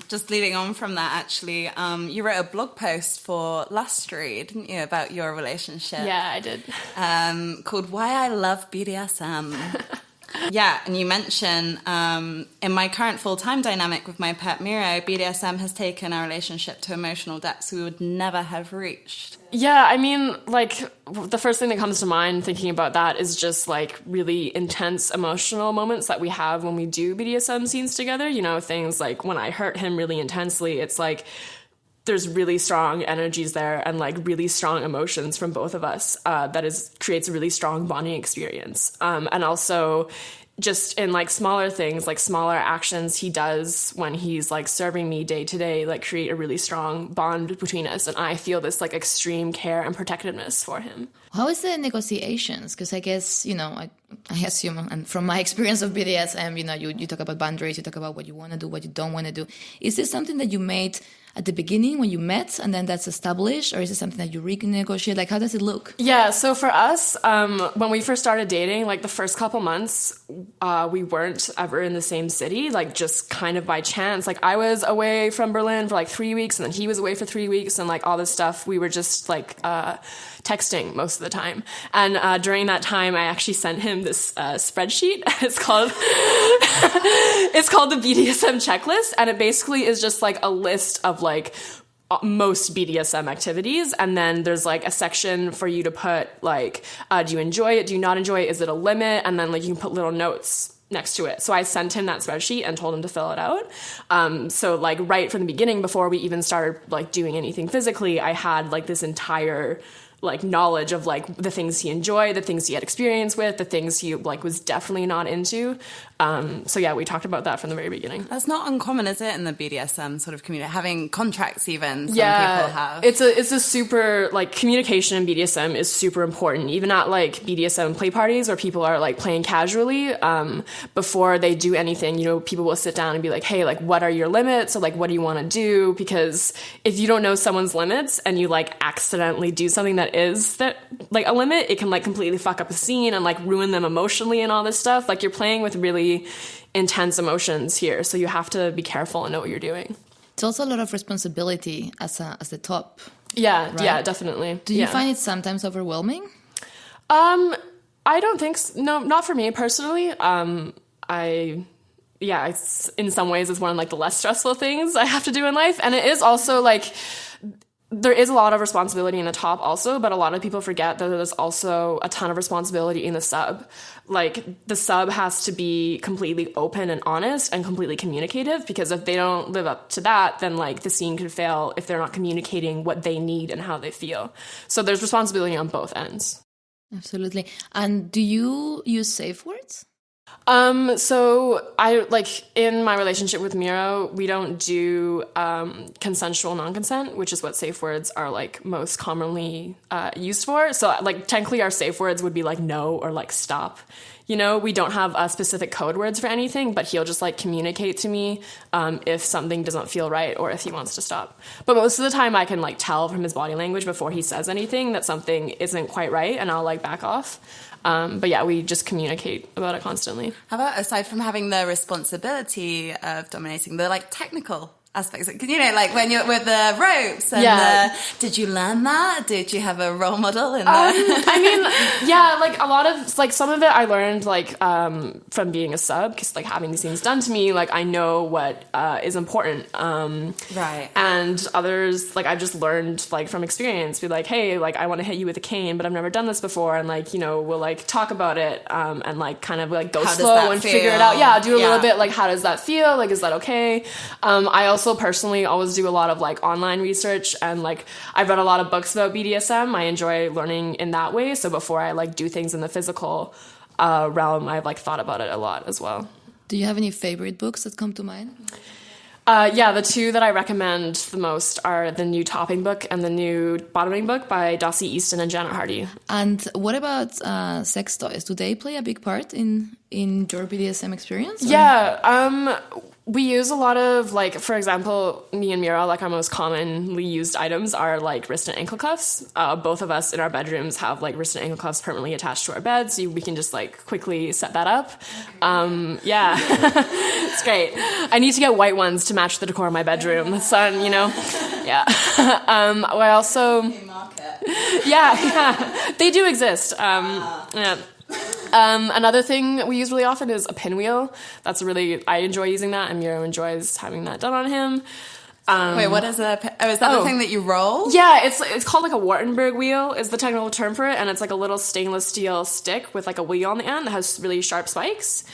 Just leading on from that, actually, you wrote a blog post for Lustery, didn't you, about your relationship? Yeah, I did. Called Why I Love BDSM. Yeah, and you mention, in my current full-time dynamic with my pet Miro, BDSM has taken our relationship to emotional depths we would never have reached. Yeah, I mean, like, the first thing that comes to mind thinking about that is just, like, really intense emotional moments that we have when we do BDSM scenes together. You know, things like when I hurt him really intensely, it's like there's really strong energies there and, like, really strong emotions from both of us that creates a really strong bonding experience. And also just in like smaller things, like smaller actions he does when he's like serving me day to day, like create a really strong bond between us. And I feel this like extreme care and protectiveness for him. How is the negotiations? Because I guess, I assume, and from my experience of BDSM, you talk about boundaries, you talk about what you want to do, what you don't want to do. Is this something that you made at the beginning when you met and then that's established, or is it something that you renegotiate? Like, how does it look? Yeah, so for us, when we first started dating, like the first couple months, we weren't ever in the same city, like just kind of by chance. Like I was away from Berlin for like 3 weeks and then he was away for 3 weeks and like all this stuff. We were just like texting most of the time. And during that time, I actually sent him this spreadsheet. It's called the BDSM checklist. And it basically is just like a list of like most BDSM activities. And then there's like a section for you to put like, do you enjoy it? Do you not enjoy it? Is it a limit? And then like you can put little notes next to it. So I sent him that spreadsheet and told him to fill it out. So like right from the beginning, before we even started like doing anything physically, I had like this entire like knowledge of like the things he enjoyed, the things he had experience with, the things he like was definitely not into. So yeah, we talked about that from the very beginning. That's not uncommon, is it, in the BDSM sort of community, having contracts even? Some people have. It's a super like communication in BDSM is super important. Even at like BDSM play parties where people are like playing casually, before they do anything, people will sit down and be like, hey, like what are your limits? Or like what do you want to do? Because if you don't know someone's limits and you like accidentally do something that is that like a limit, it can like completely fuck up a scene and like ruin them emotionally and all this stuff. Like you're playing with really intense emotions here, so you have to be careful and know what you're doing. It's also a lot of responsibility as the top. Yeah, right? Yeah, definitely. Do you find it sometimes overwhelming? I don't think so. No, not for me personally. It's in some ways it's one of like the less stressful things I have to do in life, and it is also like there is a lot of responsibility in the top also, but a lot of people forget that there's also a ton of responsibility in the sub. Like the sub has to be completely open and honest and completely communicative, because if they don't live up to that, then like the scene could fail if they're not communicating what they need and how they feel. So there's responsibility on both ends. Absolutely. And do you use safe words? So I like in my relationship with Miro, we don't do consensual non-consent, which is what safe words are like most commonly used for. So like technically our safe words would be like no or like stop. We don't have specific code words for anything, but he'll just like communicate to me if something doesn't feel right or if he wants to stop. But most of the time I can like tell from his body language before he says anything that something isn't quite right, and I'll like back off. But yeah, we just communicate about it constantly. How about, aside from having the responsibility of dominating, the like technical aspects, like when you're with the ropes and did you learn that? Did you have a role model in that? I mean, yeah, like a lot of, like some of it I learned like from being a sub, because like having these things done to me, like I know what is important. Right. And others, like I've just learned like from experience, be like, hey, like I want to hit you with a cane, but I've never done this before. And like, we'll like talk about it and like kind of like go slow and figure it out. Yeah, do a little bit like, how does that feel? Like, is that okay? I also personally always do a lot of like online research, and like I've read a lot of books about BDSM. I enjoy learning in that way. So before I like do things in the physical realm, I've like thought about it a lot as well. Do you have any favorite books that come to mind? The two that I recommend the most are the new Topping book and the new Bottoming book by Dossie Easton and Janet Hardy. And what about sex toys? Do they play a big part in your BDSM experience? Or? Yeah, we use a lot of, like, for example, me and Mira, like, our most commonly used items are, like, wrist and ankle cuffs. Both of us in our bedrooms have, like, wrist and ankle cuffs permanently attached to our bed, so we can just, like, quickly set that up. Yeah. It's great. I need to get white ones to match the decor of my bedroom. So, yeah. I also... Yeah. They do exist. Yeah. Another thing we use really often is a pinwheel. I enjoy using that, and Miro enjoys having that done on him. Wait, what is is that the thing that you roll? Yeah, it's called like a Wartenberg wheel is the technical term for it, and it's like a little stainless steel stick with like a wheel on the end that has really sharp spikes.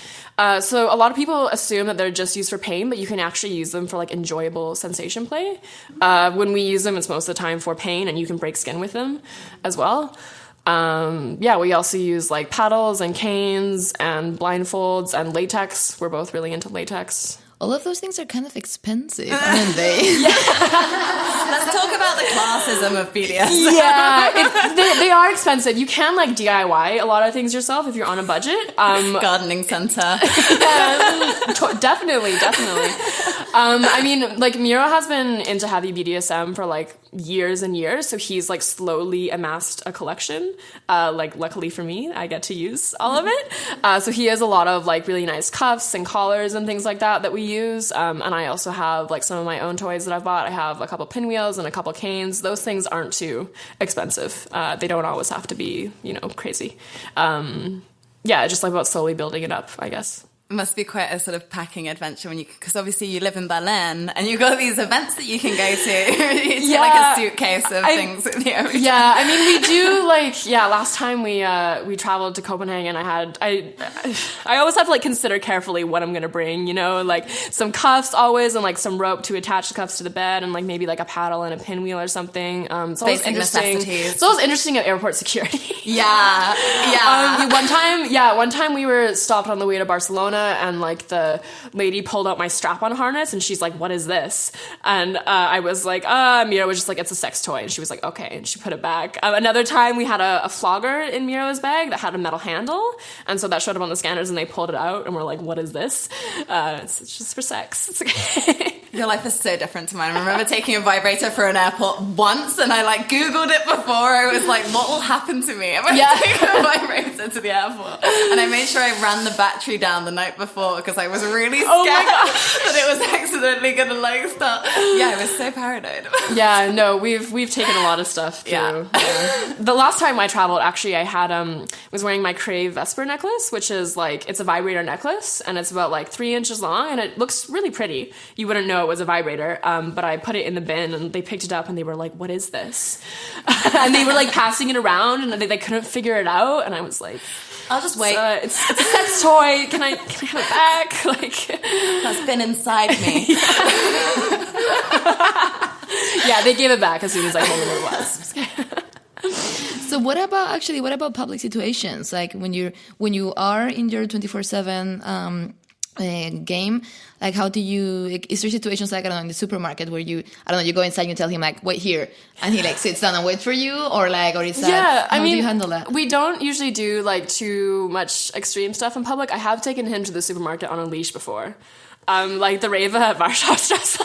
So a lot of people assume that they're just used for pain, but you can actually use them for like enjoyable sensation play. When we use them, it's most of the time for pain, and you can break skin with them as well. We also use like paddles and canes and blindfolds and latex. We're both really into latex. All of those things are kind of expensive, aren't they? Let's talk about the classism of BDSM. Yeah, they are expensive. You can like DIY a lot of things yourself if you're on a budget. Gardening center. Definitely. I mean, like Miro has been into heavy BDSM for like years and years, so he's like slowly amassed a collection. Like luckily for me, I get to use all of it. So he has a lot of like really nice cuffs and collars and things like that we use. And I also have like some of my own toys that I've bought. I have a couple pinwheels and a couple canes. Those things aren't too expensive. They don't always have to be, crazy. Just like about slowly building it up, I guess. It must be quite a sort of packing adventure because obviously you live in Berlin and you've got these events that you can go to. It's like a suitcase of things with you. Yeah, I mean, we do last time we traveled to Copenhagen, I always have to like consider carefully what I'm going to bring, like some cuffs always and like some rope to attach the cuffs to the bed and like maybe like a paddle and a pinwheel or something. It's always interesting. Necessities. It's always interesting at airport security. Yeah. One time we were stopped on the way to Barcelona and like the lady pulled out my strap-on harness and she's like, "What is this?" And I was like, Miro was just like, "It's a sex toy." And she was like, "Okay." And she put it back. Another time we had a flogger in Miro's bag that had a metal handle. And so that showed up on the scanners and they pulled it out and we're like, "What is this?" It's just for sex. It's okay. Your life is so different to mine. I remember taking a vibrator for an airport once and I like Googled it before. I was like, what will happen to me if I take a vibrator to the airport? And I made sure I ran the battery down the night before because I was really scared that it was accidentally going to like start. Yeah, I was so paranoid. Yeah, no, we've taken a lot of stuff through. Yeah. The last time I traveled, actually, I had was wearing my Crave Vesper necklace, which is like, it's a vibrator necklace and it's about like 3 inches long and it looks really pretty. You wouldn't know it was a vibrator, but I put it in the bin and they picked it up and they were like, "What is this?" And they were like passing it around and they couldn't figure it out and I was like, "I'll just wait. It's a sex toy. Can I have it back?" Like, that's been inside me. Yeah, they gave it back as soon as I told them what it was. So what about public situations? Like when you are in your 24/7 game, like how do you, is there situations like, I don't know, in the supermarket where you go inside and you tell him like, "Wait here," and he like sits down and waits for you, or is that, how do you handle that? We don't usually do like too much extreme stuff in public. I have taken him to the supermarket on a leash before. Like the Reva at Warschau Strasse.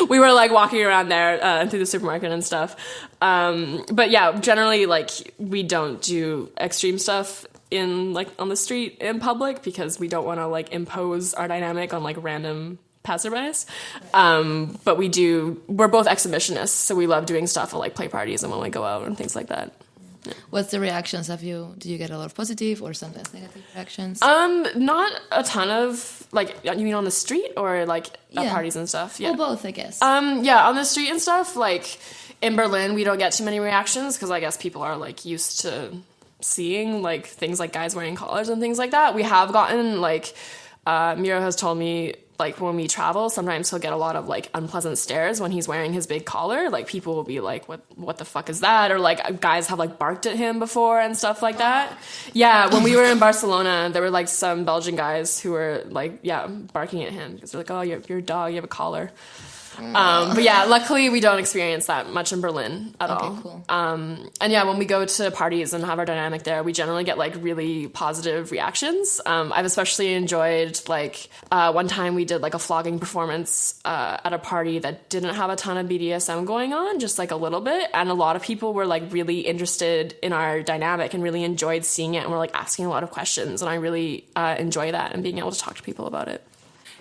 We were like walking around there through the supermarket and stuff. But yeah, generally like we don't do extreme stuff in like on the street in public because we don't want to like impose our dynamic on like random passerbys. But we're both exhibitionists, so we love doing stuff at like play parties and when we go out and things like that. Yeah. What's the reactions? Do you get a lot of positive or sometimes negative reactions? Not a ton of, like, you mean on the street or like at parties and stuff? Yeah. Well, both, I guess. On the street and stuff, like in Berlin, we don't get too many reactions because I guess people are like used to seeing like things like guys wearing collars and things like that. We have gotten like, Miro has told me, like when we travel, sometimes he'll get a lot of like unpleasant stares when he's wearing his big collar. Like people will be like, what the fuck is that? Or like guys have like barked at him before and stuff like that. Yeah, when we were in Barcelona, there were like some Belgian guys who were like, barking at him because they're like, "Oh, you're a dog, you have a collar." But yeah, luckily we don't experience that much in Berlin at all. Cool. And yeah, when we go to parties and have our dynamic there, we generally get like really positive reactions. I've especially enjoyed like one time we did like a flogging performance at a party that didn't have a ton of BDSM going on, just like a little bit, and a lot of people were like really interested in our dynamic and really enjoyed seeing it and were like asking a lot of questions, and I really enjoy that and being able to talk to people about it.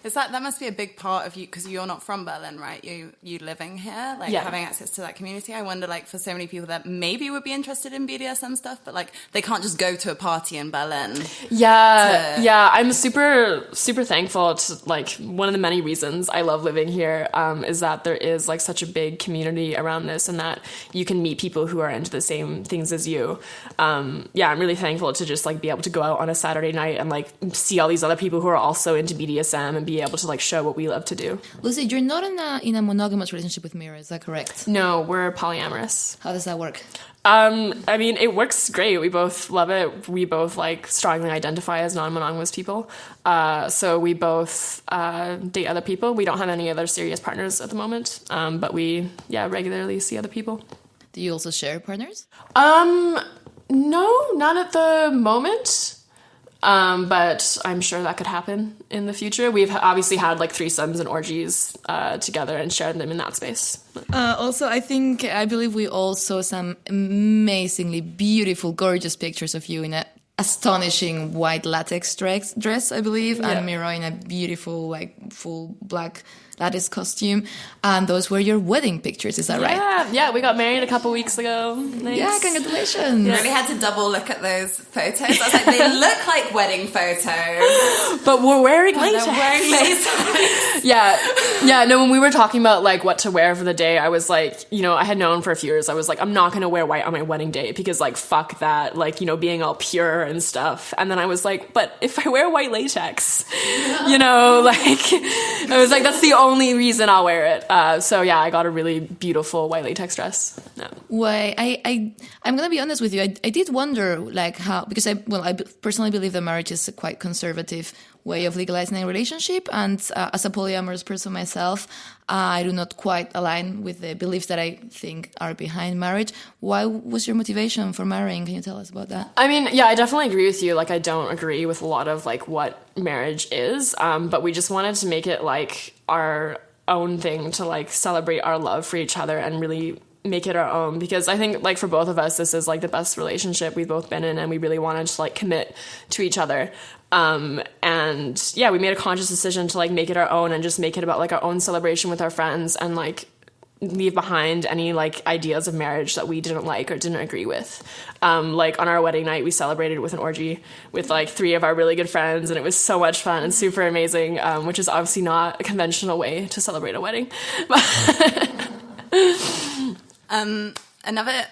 Is that must be a big part of you, because you're not from Berlin, right? You living here, like having access to that community. I wonder, like, for so many people that maybe would be interested in BDSM stuff, but like they can't just go to a party in Berlin. Yeah. I'm super, super thankful to, like, one of the many reasons I love living here is that there is like such a big community around this, and that you can meet people who are into the same things as you. I'm really thankful to just like be able to go out on a Saturday night and like see all these other people who are also into BDSM and be be able to like show what we love to do. Lucy, you're not in a monogamous relationship with Mira, is that correct? No, we're polyamorous. How does that work? I mean, it works great. We both love it. We both like strongly identify as non-monogamous people. So we both date other people. We don't have any other serious partners at the moment, but we regularly see other people. Do you also share partners? No, not at the moment. But I'm sure that could happen in the future. We've obviously had like threesomes and orgies together and shared them in that space. Also, I believe we all saw some amazingly beautiful, gorgeous pictures of you in a astonishing white latex dress, I believe, and Mira in a beautiful, like, full black latex costume. And those were your wedding pictures, is that right? Yeah, we got married a couple weeks ago. Thanks. Yeah, congratulations. I really had to double look at those photos. I was like, they look like wedding photos. But we're wearing latex. They're wearing latex. Yeah, no, when we were talking about like what to wear for the day, I was like, you know, I had known for a few years, I was like, I'm not going to wear white on my wedding day because like, fuck that, like, you know, being all pure and stuff. And then I was like, but if I wear white latex, you know, like, I was like, that's the only reason I'll wear it. So yeah, I got a really beautiful white latex dress. Yeah. Why I'm gonna be honest with you. I did wonder like how, because I personally believe that marriage is a quite conservative way of legalizing a relationship, and as a polyamorous person myself, I do not quite align with the beliefs that I think are behind marriage. Why was your motivation for marrying? Can you tell us about that? I mean, yeah, I definitely agree with you. Like, I don't agree with a lot of like what marriage is, but we just wanted to make it like our own thing to like celebrate our love for each other and really make it our own, because I think like for both of us, this is like the best relationship we've both been in, and we really wanted to like commit to each other. And yeah, we made a conscious decision to like make it our own and just make it about like our own celebration with our friends, and like leave behind any like ideas of marriage that we didn't like or didn't agree with. Like on our wedding night, we celebrated with an orgy with like 3 of our really good friends, and it was so much fun and super amazing, which is obviously not a conventional way to celebrate a wedding.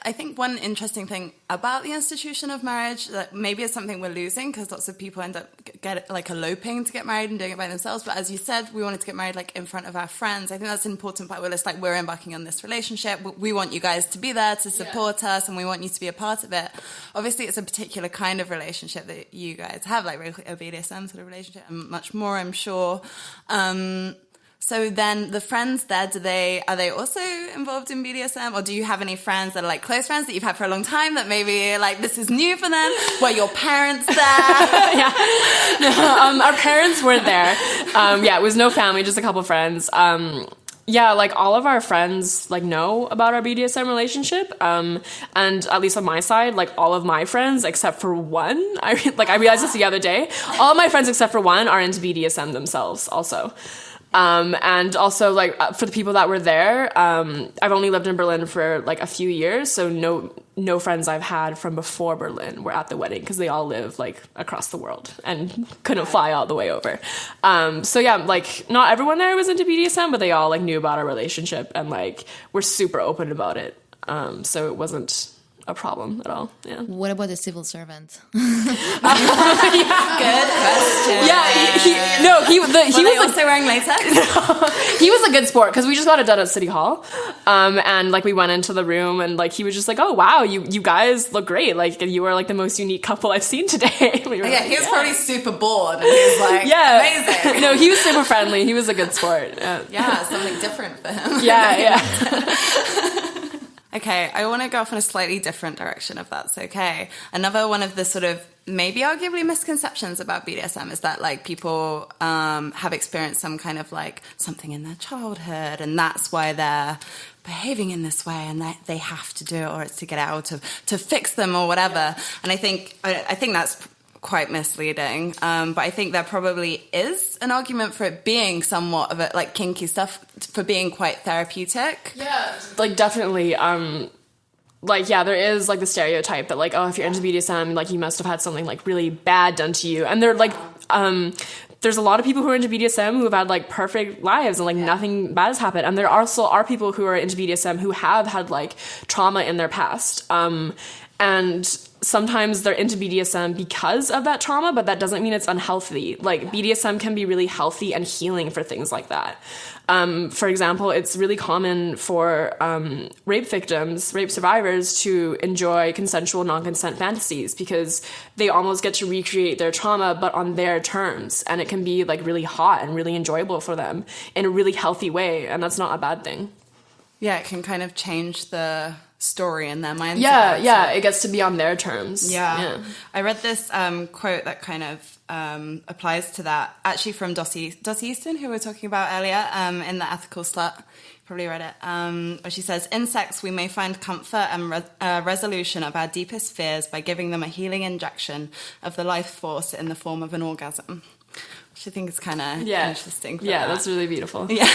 I think one interesting thing about the institution of marriage that maybe is something we're losing, because lots of people end up eloping to get married and doing it by themselves. But as you said, we wanted to get married like in front of our friends. I think that's an important part. We're just like, we're embarking on this relationship. We want you guys to be there to support us, and we want you to be a part of it. Obviously, it's a particular kind of relationship that you guys have, like a BDSM sort of relationship, and much more, I'm sure. So then the friends there, are they also involved in BDSM? Or do you have any friends that are like close friends that you've had for a long time that maybe like this is new for them? Were your parents there? No, our parents weren't there. It was no family, just a couple friends. Like all of our friends like know about our BDSM relationship. And at least on my side, like all of my friends except for one, I realized this the other day, all my friends except for one are into BDSM themselves also. And also like for the people that were there, I've only lived in Berlin for like a few years, so no friends I've had from before Berlin were at the wedding, because they all live like across the world and couldn't fly all the way over. Like not everyone there was into BDSM, but they all like knew about our relationship and like were super open about it. So it wasn't a problem at all. Yeah. What about the civil servant? Good question. Yeah, he was also wearing latex. He was a good sport, because we just got it done at City Hall, and like we went into the room, and like he was just like, "Oh wow, you guys look great! Like you are like the most unique couple I've seen today." He was probably super bored, and he was like, amazing. No, he was super friendly. He was a good sport. Something different for him. Okay, I want to go off in a slightly different direction, if that's okay. Another one of the sort of maybe arguably misconceptions about BDSM is that like people have experienced some kind of like something in their childhood, and that's why they're behaving in this way, and that they have to do it, or it's to get out of, to fix them or whatever. And I think that's quite misleading, but I think there probably is an argument for it being somewhat of a like kinky stuff, for being quite therapeutic. Yeah, like definitely. There is like the stereotype that like, oh, if you're into BDSM, like you must have had something like really bad done to you, and they're like, there's a lot of people who are into BDSM who have had like perfect lives and like nothing bad has happened, and there also are people who are into BDSM who have had like trauma in their past, and sometimes they're into BDSM because of that trauma, but that doesn't mean it's unhealthy. Like, BDSM can be really healthy and healing for things like that. For example, it's really common for rape victims, rape survivors, to enjoy consensual non-consent fantasies because they almost get to recreate their trauma, but on their terms. And it can be like really hot and really enjoyable for them in a really healthy way. And that's not a bad thing. Yeah, it can kind of change the story in their mindset. Yeah, it gets to be on their terms. Yeah. I read this quote that kind of applies to that, actually from Dossie Easton, who we were talking about earlier, in The Ethical Slut. Probably read it. Where she says, "In sex, we may find comfort and resolution of our deepest fears by giving them a healing injection of the life force in the form of an orgasm." Which I think is kind of interesting. That's really beautiful. Yeah.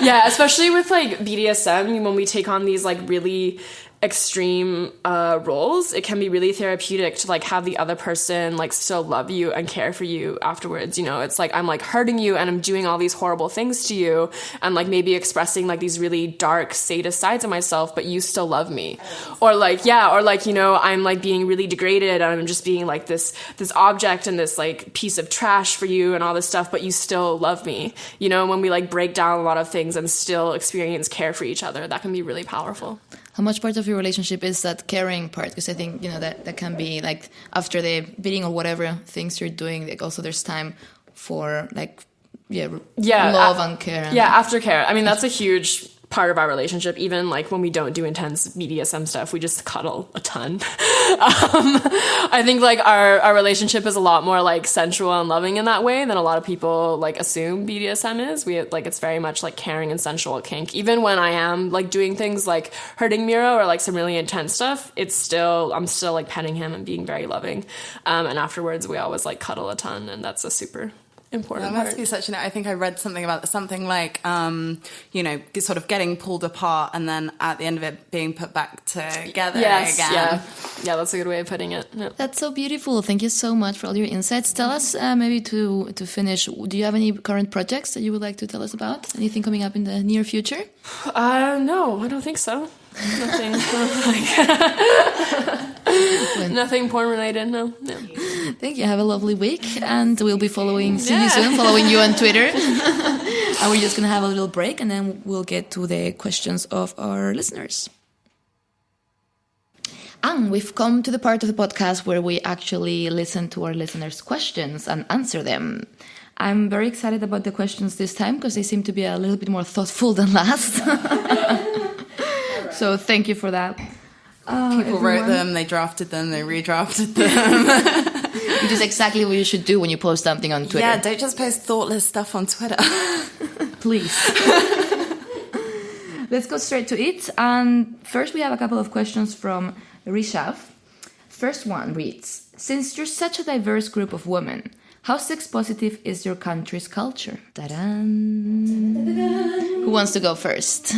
Yeah, especially with like BDSM, when we take on these like really extreme roles, it can be really therapeutic to like have the other person like still love you and care for you afterwards. You know, it's like I'm like hurting you and I'm doing all these horrible things to you and like maybe expressing like these really dark sadist sides of myself, but you still love me. Or like, you know, I'm like being really degraded and I'm just being like this object and this like piece of trash for you and all this stuff, but you still love me. You know, when we like break down a lot of things and still experience care for each other, that can be really powerful. How much part of your relationship is that caring part? Because I think, you know, that can be like after the beating or whatever things you're doing, like also there's time for like, love and care. Aftercare. I mean, that's a huge part of our relationship. Even like when we don't do intense BDSM stuff, we just cuddle a ton. I think like our relationship is a lot more like sensual and loving in that way than a lot of people like assume BDSM is. We like, it's very much like caring and sensual kink. Even when I am like doing things like hurting Miro or like some really intense stuff, I'm still like petting him and being very loving. And afterwards we always like cuddle a ton, and that's a super important that must be such I think I read something about something like you know, sort of getting pulled apart and then at the end of it being put back together again. Yeah, that's a good way of putting it. Yeah. That's so beautiful. Thank you so much for all your insights. Tell us maybe to finish, do you have any current projects that you would like to tell us about? Anything coming up in the near future? No, I don't think so. Nothing. Nothing porn related. No. Thank you. Have a lovely week, and we'll be following you on Twitter. And we're just gonna have a little break, and then we'll get to the questions of our listeners. And we've come to the part of the podcast where we actually listen to our listeners' questions and answer them. I'm very excited about the questions this time because they seem to be a little bit more thoughtful than last. So thank you for that. People wrote them, they drafted them, they redrafted them. Which is exactly what you should do when you post something on Twitter. Yeah, don't just post thoughtless stuff on Twitter. Please. Let's go straight to it. And first we have a couple of questions from Rishav. First one reads, since you're such a diverse group of women, how sex positive is your country's culture? Ta-da! Who wants to go first?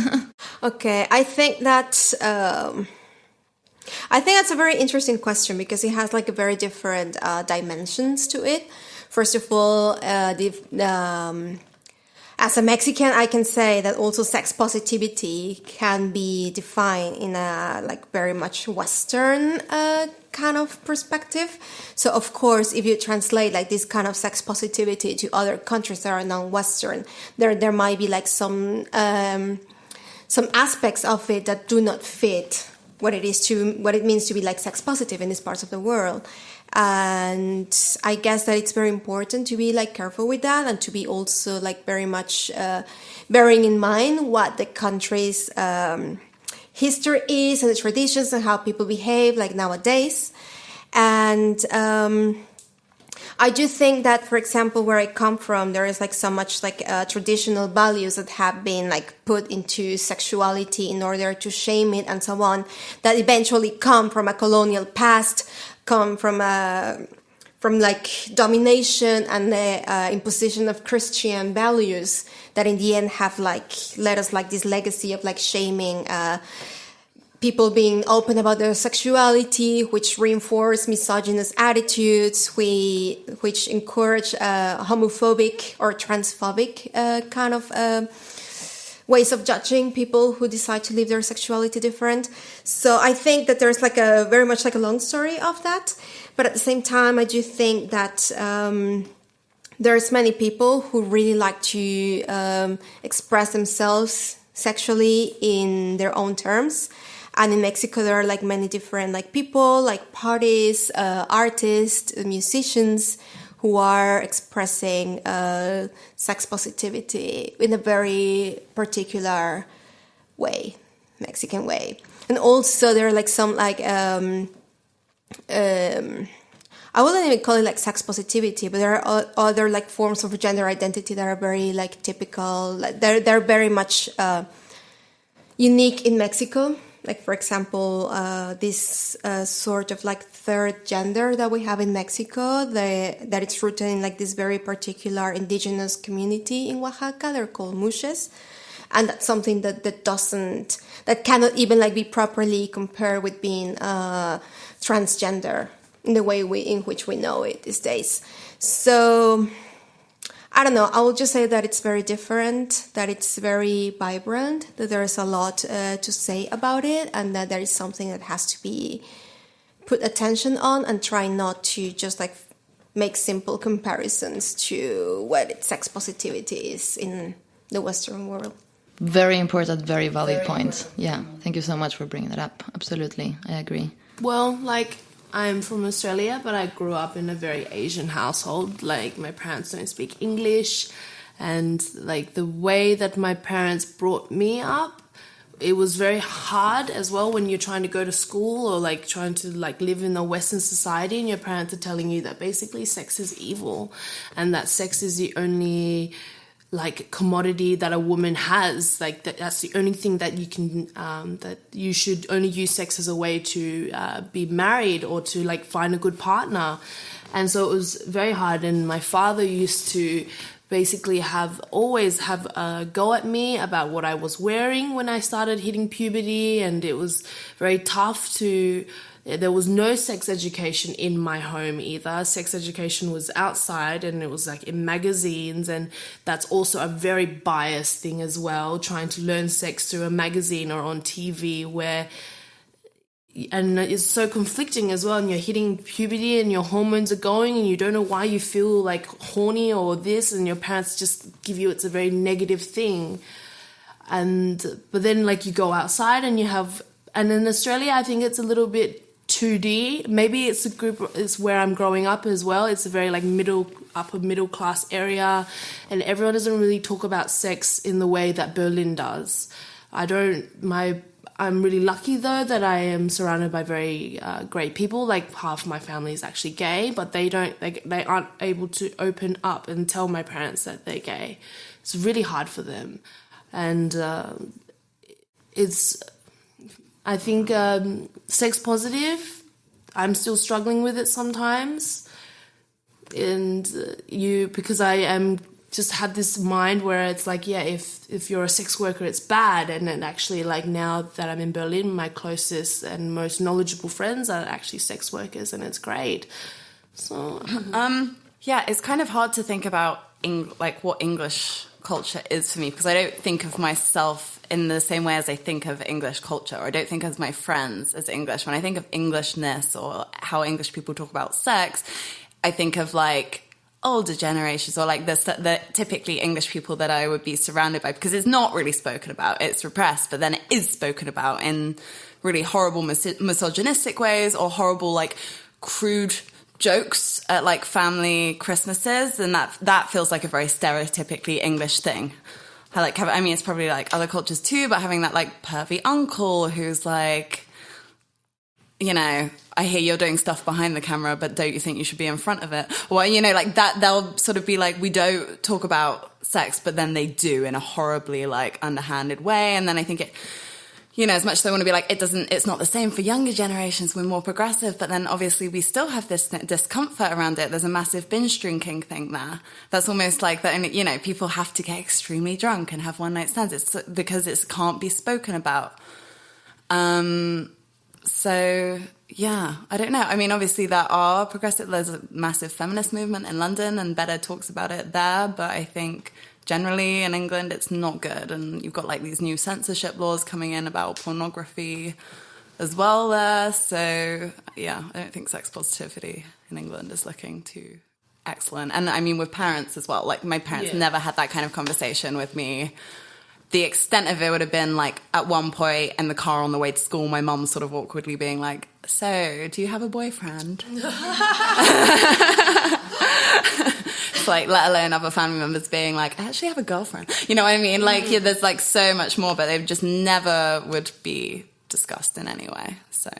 Okay, I think that's a very interesting question because it has like a very different dimensions to it. First of all, as a Mexican, I can say that also sex positivity can be defined in a like very much Western kind of perspective. So of course, if you translate like this kind of sex positivity to other countries that are non-Western, there might be like some aspects of it that do not fit what it means to be like sex positive in these parts of the world. And I guess that it's very important to be like careful with that and to be also like very much bearing in mind what the country's history is and the traditions and how people behave like nowadays. And I do think that, for example, where I come from, there is like so much like traditional values that have been like put into sexuality in order to shame it and so on, that eventually come from a colonial past, come from like domination and the imposition of Christian values that in the end have like led us like this legacy of like shaming people being open about their sexuality, which reinforce misogynist attitudes, which encourage homophobic or transphobic kind of ways of judging people who decide to live their sexuality different. So I think that there's like a very much like a long story of that. But at the same time, I do think that there's many people who really like to express themselves sexually in their own terms. And in Mexico, there are like many different like people, like parties, artists, musicians who are expressing sex positivity in a very particular way, Mexican way. And also there are like some like, I wouldn't even call it like sex positivity, but there are other like forms of gender identity that are very like typical. Like they're very much unique in Mexico. Like, for example, this sort of like third gender that we have in Mexico, that it's rooted in like this very particular indigenous community in Oaxaca. They're called mushes. And that's something that cannot even like be properly compared with being transgender in the way in which we know it these days. So, I don't know, I will just say that it's very different, that it's very vibrant, that there's a lot to say about it, and that there is something that has to be put attention on, and try not to just like make simple comparisons to what sex positivity is in the Western world. Very important, very valid point. Yeah, thank you so much for bringing that up. Absolutely, I agree. Well, like, I'm from Australia, but I grew up in a very Asian household. Like, my parents don't speak English, and like the way that my parents brought me up, it was very hard as well when you're trying to go to school or like trying to like live in a Western society, and your parents are telling you that basically sex is evil and that sex is the only like commodity that a woman has, like that's the only thing that you can that you should only use sex as a way to be married or to like find a good partner. And so it was very hard, and my father used to basically always have a go at me about what I was wearing when I started hitting puberty, and it was very tough there was no sex education in my home either. Sex education was outside, and it was like in magazines, and that's also a very biased thing as well, trying to learn sex through a magazine or on TV and it's so conflicting as well, and you're hitting puberty and your hormones are going and you don't know why you feel like horny or this, and your parents just give you, it's a very negative thing. But then like you go outside and and in Australia I think it's a little bit 2D. Maybe it's where I'm growing up as well. It's a very like upper middle class area, and everyone doesn't really talk about sex in the way that Berlin does. I'm really lucky though that I am surrounded by very great people. Like half my family is actually gay, but they aren't able to open up and tell my parents that they're gay. It's really hard for them, and I think sex positive, I'm still struggling with it sometimes. And because I am just had this mind where it's like, yeah, if you're a sex worker, it's bad. And then actually like now that I'm in Berlin, my closest and most knowledgeable friends are actually sex workers, and it's great. So, yeah, it's kind of hard to think about like what English culture is for me, because I don't think of myself in the same way as I think of English culture, or I don't think of my friends as English. When I think of Englishness or how English people talk about sex, I think of like older generations, or like the typically English people that I would be surrounded by, because it's not really spoken about. It's repressed, but then it is spoken about in really horrible misogynistic ways, or horrible like crude jokes at like family Christmases, and that feels like a very stereotypically English thing. I mean, it's probably like other cultures too, but having that like pervy uncle who's like, you know, I hear you're doing stuff behind the camera, but don't you think you should be in front of it? Or, you know, like that, they'll sort of be like, we don't talk about sex, but then they do in a horribly like underhanded way. And then I think it, you know, as much as I want to be like, it's not the same for younger generations, we're more progressive, but then obviously we still have this discomfort around it. There's a massive binge drinking thing there. That's almost like that, you know, people have to get extremely drunk and have one night stands. It's because it can't be spoken about. So yeah, I don't know. I mean, obviously there's a massive feminist movement in London, and Beda talks about it there, but I think generally in England it's not good, and you've got like these new censorship laws coming in about pornography as well there. So yeah, I don't think sex positivity in England is looking too excellent. And I mean with parents as well, like my parents never had that kind of conversation with me. The extent of it would have been like at one point in the car on the way to school, my mum sort of awkwardly being like, so do you have a boyfriend? It's like, let alone other family members being like, I actually have a girlfriend. You know what I mean? Like there's like so much more, but they just never would be discussed in any way. So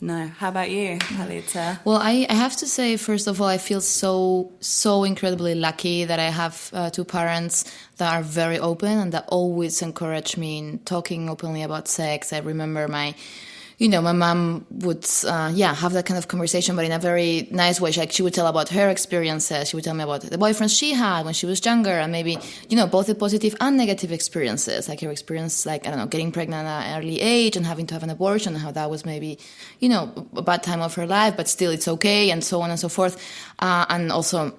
no. How about you, Halita? Well, I have to say, first of all, I feel so incredibly lucky that I have two parents that are very open and that always encourage me in talking openly about sex. I remember my mom would, have that kind of conversation, but in a very nice way. She would tell about her experiences. She would tell me about the boyfriends she had when she was younger, and maybe, both the positive and negative experiences, like her experience, like, I don't know, getting pregnant at an early age and having to have an abortion, and how that was maybe, a bad time of her life, but still it's okay, and so on and so forth. And also,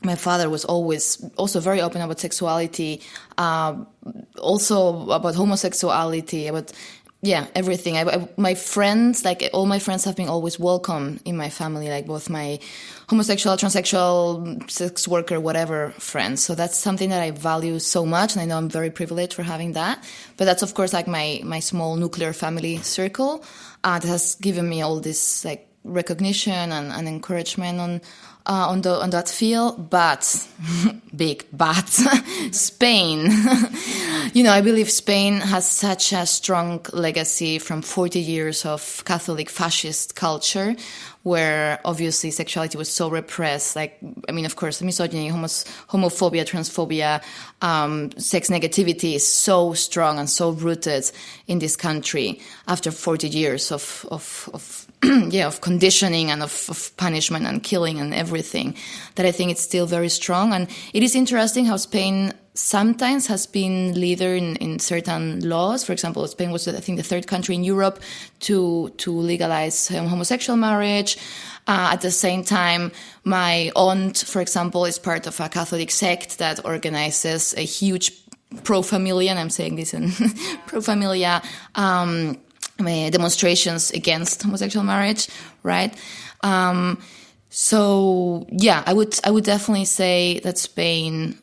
my father was always also very open about sexuality, also about homosexuality, about everything. My friends, like all my friends have been always welcome in my family, like both my homosexual, transsexual, sex worker, whatever friends. So that's something that I value so much, and I know I'm very privileged for having that. But that's, of course, like my small nuclear family circle that has given me all this like recognition and encouragement on that field. But big but Spain. I believe Spain has such a strong legacy from 40 years of Catholic fascist culture, where obviously sexuality was so repressed. Like, I mean, of course, misogyny, homophobia, transphobia, sex negativity is so strong and so rooted in this country after 40 years of conditioning and of punishment and killing and everything, that I think it's still very strong. And it is interesting how Spain sometimes has been leader in certain laws. For example, Spain was, I think, the third country in Europe to legalize homosexual marriage. At the same time, my aunt, for example, is part of a Catholic sect that organizes a huge pro familia, and I'm saying this in pro familia, demonstrations against homosexual marriage, right? So yeah, I would definitely say that Spain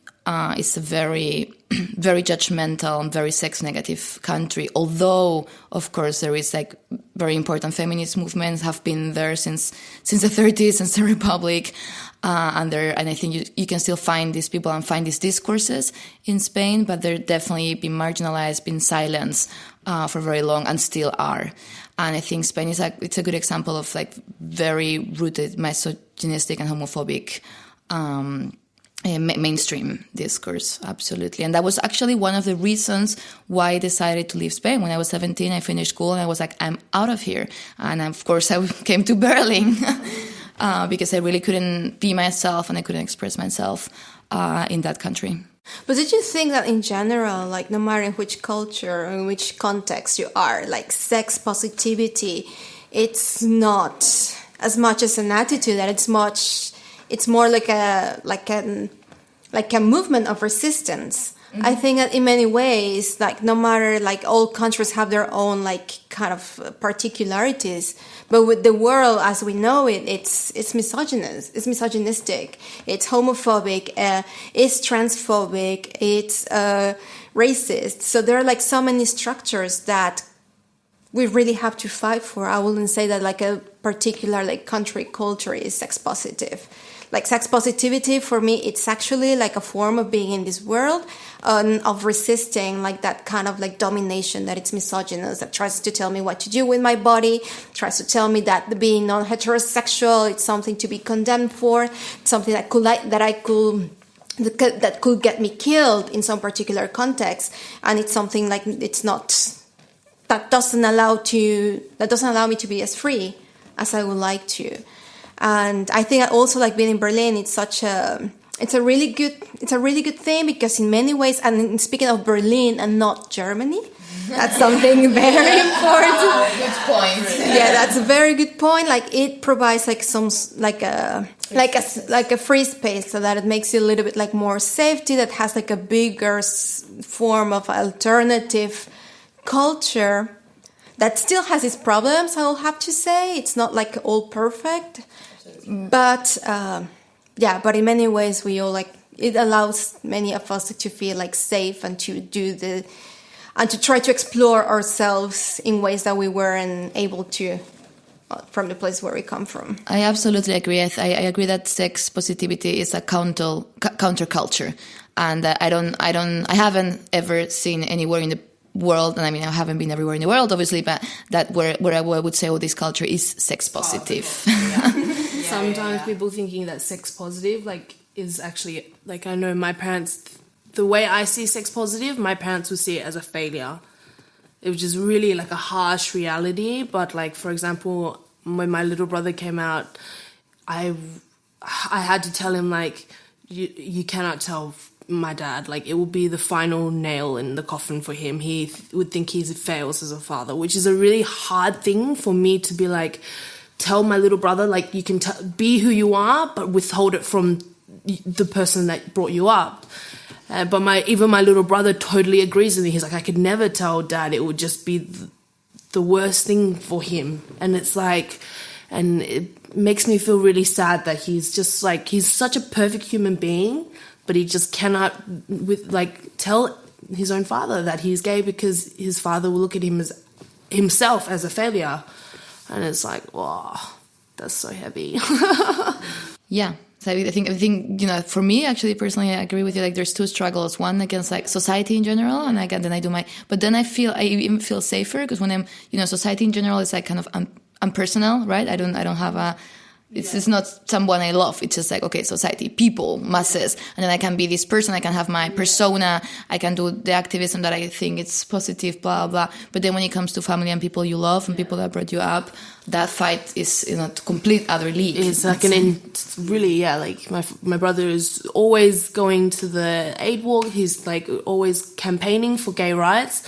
is a very, very judgmental and very sex negative country. Although, of course, there is like very important feminist movements have been there since the 30s, since the Republic. And I think you can still find these people and find these discourses in Spain, but they're definitely been marginalized, been silenced for very long, and still are. And I think Spain it's a good example of like very rooted misogynistic and homophobic mainstream discourse, absolutely. And that was actually one of the reasons why I decided to leave Spain. When I was 17, I finished school and I was like, I'm out of here. And of course, I came to Berlin because I really couldn't be myself and I couldn't express myself in that country. But did you think that in general, like no matter in which culture or in which context you are, like sex positivity, it's not as much as an attitude, that it's more like a movement of resistance. Mm-hmm. I think that in many ways, like no matter, like all countries have their own like kind of particularities, but with the world as we know it, it's misogynist, it's misogynistic, it's homophobic, it's transphobic, it's racist. So there are like so many structures that we really have to fight for. I wouldn't say that like a particular like country culture is sex positive. Like sex positivity for me, it's actually like a form of being in this world, of resisting like that kind of like domination that it's misogynist, that tries to tell me what to do with my body, tries to tell me that being non-heterosexual, it's something to be condemned for, something that could get me killed in some particular context, and it's something like that doesn't allow me to be as free as I would like to. And I think also like being in Berlin, it's a really good thing, because in many ways, and speaking of Berlin and not Germany, that's something very important. Good point. Yeah, that's a very good point. Like it provides like some like a free space, so that it makes you a little bit like more safety, that has like a bigger form of alternative culture that still has its problems, I'll have to say. It's not like all perfect, but but in many ways we all like, it allows many of us to feel like safe and to to try to explore ourselves in ways that we weren't able to from the place where we come from. I absolutely agree. I agree that sex positivity is a counterculture, and I haven't ever seen anywhere in the world, and I mean I haven't been everywhere in the world, obviously, but that where I would say, this culture is sex positive. Sometimes people thinking that sex positive like is actually like, I know my parents, the way I see sex positive, my parents would see it as a failure. It was just really like a harsh reality. But like, for example, when my little brother came out, I had to tell him like, you cannot tell my dad, like it will be the final nail in the coffin for him. He would think he fails as a father, which is a really hard thing for me to be like, tell my little brother, like you can be who you are, but withhold it from the person that brought you up. But even my little brother totally agrees with me. He's like, I could never tell Dad. It would just be the worst thing for him. And it's like, and it makes me feel really sad that he's just like, he's such a perfect human being, but he just cannot tell his own father that he's gay, because his father will look at him as himself as a failure. And it's like, wow, that's so heavy. Yeah. So I think, you know, for me, actually, personally, I agree with you. Like, there's two struggles. One against like society in general, and then I do but then I even feel safer, because when I'm, you know, society in general is like kind of impersonal, right? I don't have it's not someone I love. It's just like, okay, society, people, masses. And then I can be this person. I can have my persona. I can do the activism that I think it's positive, blah, blah. But then when it comes to family and people you love and people that brought you up, that fight is in a complete other league. It's like like my brother is always going to the aid walk. He's like always campaigning for gay rights.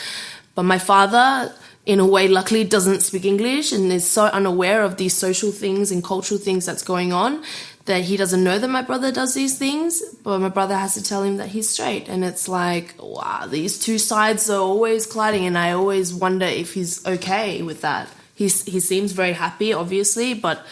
But my father, in a way, luckily doesn't speak English and is so unaware of these social things and cultural things that's going on that he doesn't know that my brother does these things, but my brother has to tell him that he's straight. And it's like, wow, these two sides are always colliding, and I always wonder if he's okay with that. He seems very happy, obviously, but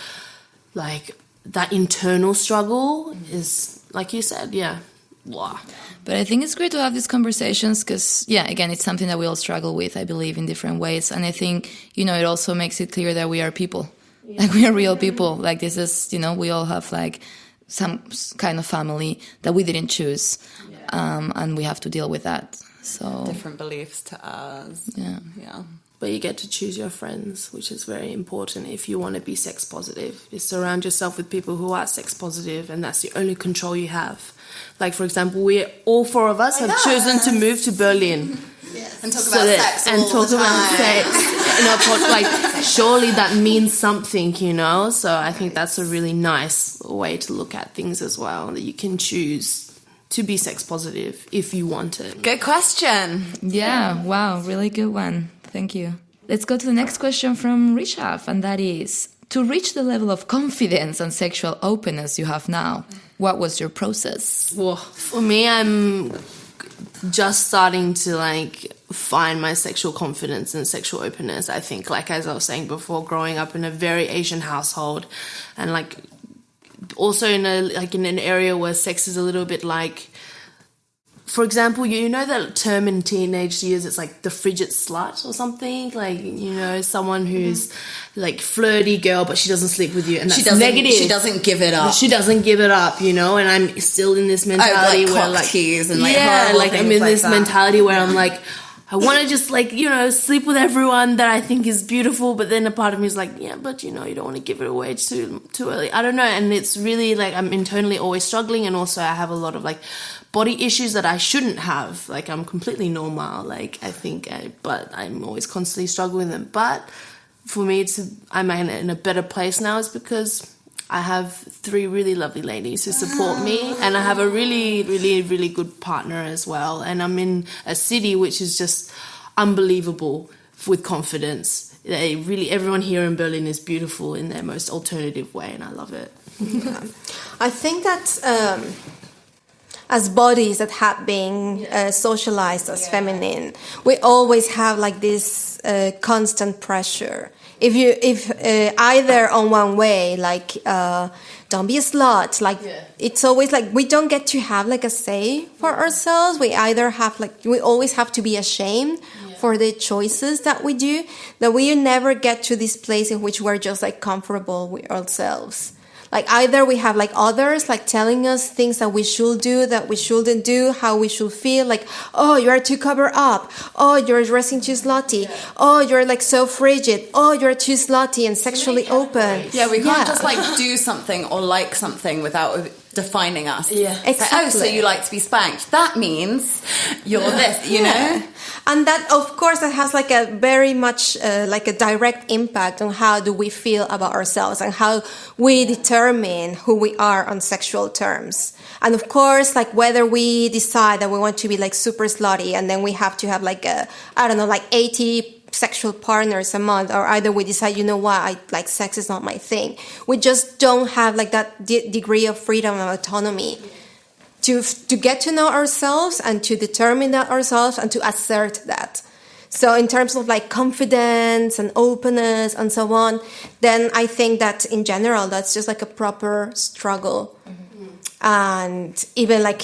like that internal struggle is, like you said, yeah. Wow. But I think it's great to have these conversations because, yeah, again, it's something that we all struggle with, I believe, in different ways. And I think, you know, it also makes it clear that we are people. Yeah. Like, we are real people. Like, this is, you know, we all have, like, some kind of family that we didn't choose. Yeah. And we have to deal with that. So different beliefs to us. Yeah. Yeah. But you get to choose your friends, which is very important if you want to be sex positive. You surround yourself with people who are sex positive, and that's the only control you have. Like, for example, all four of us have chosen to move to Berlin. Yes. And talk about sex and talk about sex. Like, surely that means something, you know? So I think that's a really nice way to look at things as well, that you can choose to be sex positive if you want it. Good question. Yeah, wow, really good one. Thank you. Let's go to the next question from Rishabh, and that is, to reach the level of confidence and sexual openness you have now, what was your process? Well, for me, I'm just starting to like find my sexual confidence and sexual openness. I think, like as I was saying before, growing up in a very Asian household, and like also in an area where sex is a little bit like, for example, you know that term in teenage years, it's like the frigid slut or something, like, you know, someone who's like flirty girl, but she doesn't sleep with you, and that's negative. She doesn't give it up. She doesn't give it up, you know. And I'm still in this mentality where like keys and like I'm in this mentality where I'm like, I want to just like, you know, sleep with everyone that I think is beautiful, but then a part of me is like, yeah, but you know, you don't want to give it away too early. I don't know, and it's really like I'm internally always struggling, and also I have a lot of like body issues that I shouldn't have. Like, I'm completely normal, like I think, but I'm always constantly struggling with them. But for me I'm in a better place now is because I have 3 really lovely ladies who support me, and I have a really, really, really good partner as well. And I'm in a city which is just unbelievable with confidence. Everyone here in Berlin is beautiful in their most alternative way, and I love it. I think that as bodies that have been socialized as feminine, we always have like this constant pressure. If either on one way, like don't be a slut, like it's always like we don't get to have like a say for ourselves. We either have like we always have to be ashamed for the choices that we do, that we never get to this place in which we're just like comfortable with ourselves. Like either we have like others like telling us things that we should do, that we shouldn't do, how we should feel, like, oh, you are too covered up, oh, you're dressing too slutty, oh, you're like so frigid, oh, you're too slutty and sexually open. Yeah, we can't just like do something or like something without defining us. Yeah, exactly. Like, oh, so you like to be spanked. That means you're this, you know? And that, of course, that has like a very much like a direct impact on how do we feel about ourselves and how we determine who we are on sexual terms. And of course, like whether we decide that we want to be like super slutty and then we have to have like like 80 sexual partners a month, or either we decide, you know what, I like sex is not my thing. We just don't have like that degree of freedom and autonomy to get to know ourselves and to determine that ourselves and to assert that. So in terms of like confidence and openness and so on, then I think that in general, that's just like a proper struggle. And even like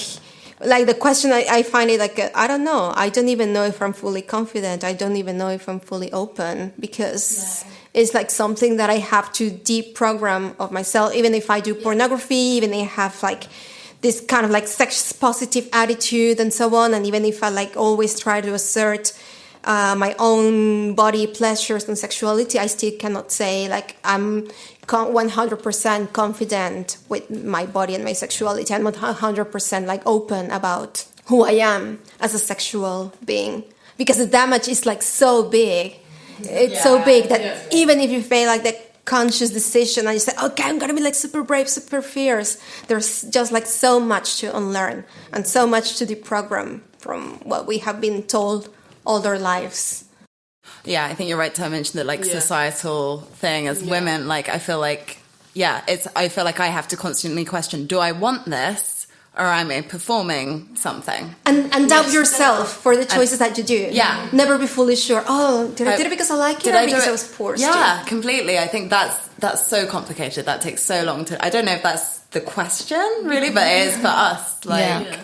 the question, I find it like, I don't know. I don't even know if I'm fully confident. I don't even know if I'm fully open, because it's like something that I have to deprogram of myself. Even if I do pornography, even if I have like this kind of like sex positive attitude and so on. And even if I like always try to assert my own body pleasures and sexuality, I still cannot say like I'm 100% confident with my body and my sexuality. I'm not 100% like open about who I am as a sexual being, because the damage is like so big. It's so big that even if you fail like the conscious decision and you say, okay, I'm gonna be like super brave, super fierce, there's just like so much to unlearn and so much to deprogram from what we have been told all our lives. Yeah, I think you're right to mention the like societal thing as women. Like I feel like I feel like I have to constantly question, do I want this or am I performing something? And doubt yourself for the choices that you do. Yeah. Never be fully sure. Oh, did I do it because I like it or because I was forced to? Yeah, completely. I think that's so complicated. That takes so long to... I don't know if that's the question, really, but it is for us. Like...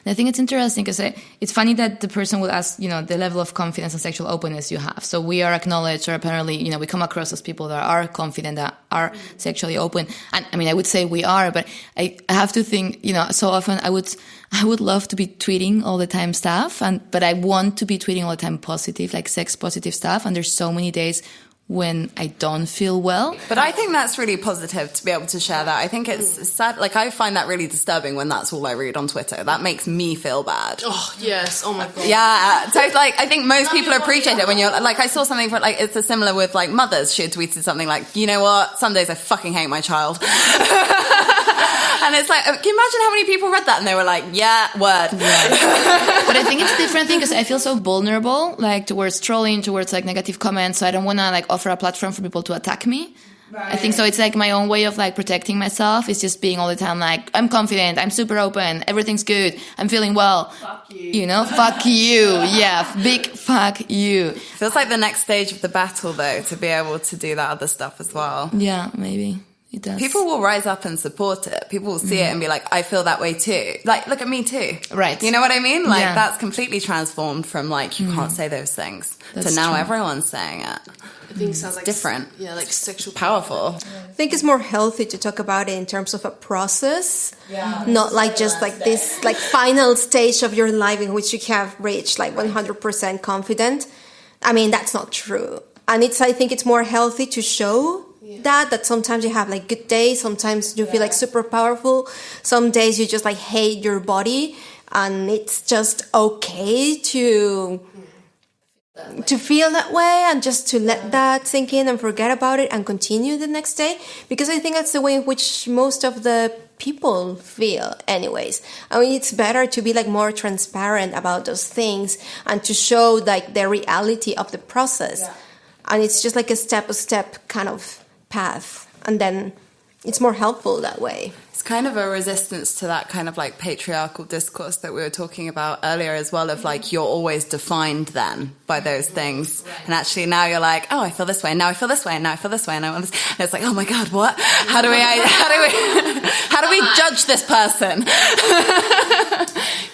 I think it's interesting because it's funny that the person will ask, you know, the level of confidence and sexual openness you have. So we are acknowledged, or apparently, you know, we come across as people that are confident, that are sexually open. And I mean, I would say we are, but I have to think, you know, so often I would love to be tweeting all the time stuff, but I want to be tweeting all the time positive, like sex positive stuff. And there's so many days when I don't feel well. But I think that's really positive to be able to share that. I think it's sad. Like, I find that really disturbing when that's all I read on Twitter. That makes me feel bad. Oh, yes. Oh, my God. Yeah. So, like, I think most people appreciate it when you're, like, I saw something for, like, it's a similar with, like, mothers. She had tweeted something like, you know what? Some days I fucking hate my child. And it's like, can you imagine how many people read that? And they were like, yeah, word. Yeah. But I think it's a different thing because I feel so vulnerable, like towards trolling, towards like negative comments. So I don't want to like offer a platform for people to attack me. Right. I think so. It's like my own way of like protecting myself. It's just being all the time like, I'm confident, I'm super open, everything's good, I'm feeling well. Fuck you. You know, fuck you. Yeah, big fuck you. Feels like the next stage of the battle though, to be able to do that other stuff as well. Yeah, maybe. It does. People will rise up and support it. People will see it and be like, I feel that way too. Like, look at me too. Right. You know what I mean? Like, that's completely transformed from like, you can't say those things to now everyone's saying it. I think it sounds like different. Yeah, like sexual. Powerful. I think it's more healthy to talk about it in terms of a process. Yeah. Not like just like this like final stage of your life in which you have reached like 100% confident. I mean, that's not true. And I think it's more healthy to show that sometimes you have like good days, sometimes you feel like super powerful, some days you just like hate your body, and it's just okay to feel that way and just to let that sink in and forget about it and continue the next day, because I think that's the way in which most of the people feel anyways. I mean, it's better to be like more transparent about those things and to show like the reality of the process. And it's just like a step-by-step kind of path, and then it's more helpful that way. It's kind of a resistance to that kind of like patriarchal discourse that we were talking about earlier as well, of like you're always defined then by those things. Right. And actually now you're like, oh, I feel this way, and now I feel this way, and now I feel this way, and and it's like, oh my God, what? How do we judge this person?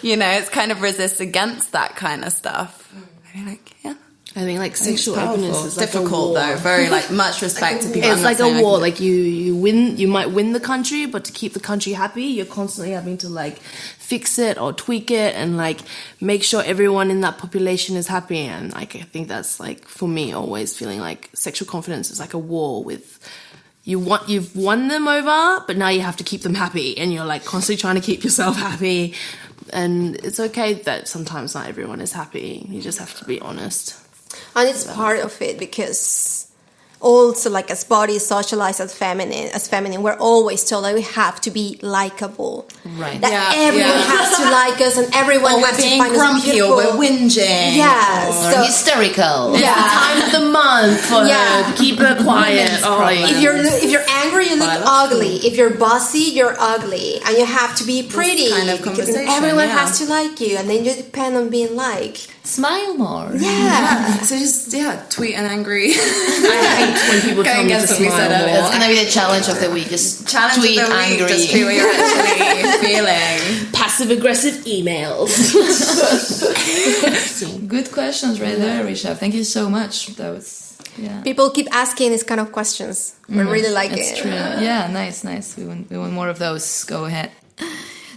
You know, it's kind of resist against that kind of stuff. I mean, like, yeah. I think like sexual openness is difficult though. Very like much respect to people. It's like a war. Like you win, you might win the country, but to keep the country happy, you're constantly having to like fix it or tweak it and like make sure everyone in that population is happy. And like I think that's like for me always feeling like sexual confidence is like a war with. You've won them over, but now you have to keep them happy, and you're like constantly trying to keep yourself happy. And it's okay that sometimes not everyone is happy. You just have to be honest. And it's part of it because also like as bodies socialized as feminine, we're always told that we have to be likable. Right. That everyone has to like us and everyone has to find us beautiful. Or we're whinging. Yeah. Or hysterical. It's the time of the month for her to keep her quiet. If you're angry, you look ugly. If you're bossy, you're ugly. And you have to be pretty. This kind of conversation, everyone has to like you, and then you depend on being liked. Smile more. Yeah. So just tweet an angry. I hate when people tell me to smile more. That's gonna be the challenge of the week. Just tweet angry. Just tweet what you're actually feeling. Passive aggressive emails. Good questions right there, Risha. Thank you so much. That was People keep asking these kind of questions. We really like it. That's true. Yeah, nice. We want more of those. Go ahead.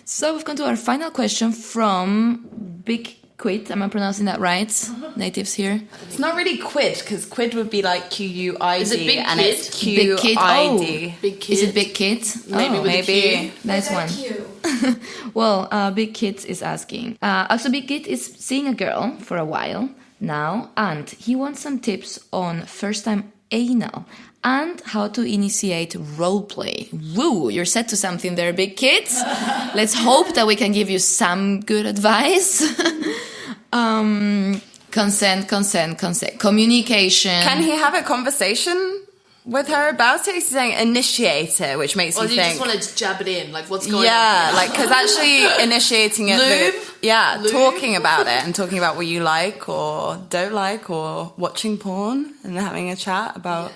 So we've come to our final question from Big Quid. Am I pronouncing that right? Natives here. It's not really quid, because quid would be like QUID. Is it big and kid? it's QID. Big kid. Oh, Big kid. is it Big Kid? Maybe. Nice one. Well, Big Kid is asking. Also, Big Kid is seeing a girl for a while now, and he wants some tips on first-time anal and how to initiate roleplay. Woo, you're set to something there, Big Kid. Let's hope that we can give you some good advice. Consent. Communication. Can he have a conversation with her about it? He's saying initiate it, which makes you think. Or you just want to jab it in, like what's going on? Yeah, like because actually initiating it. Lube? Talking about it and talking about what you like or don't like or watching porn and having a chat about.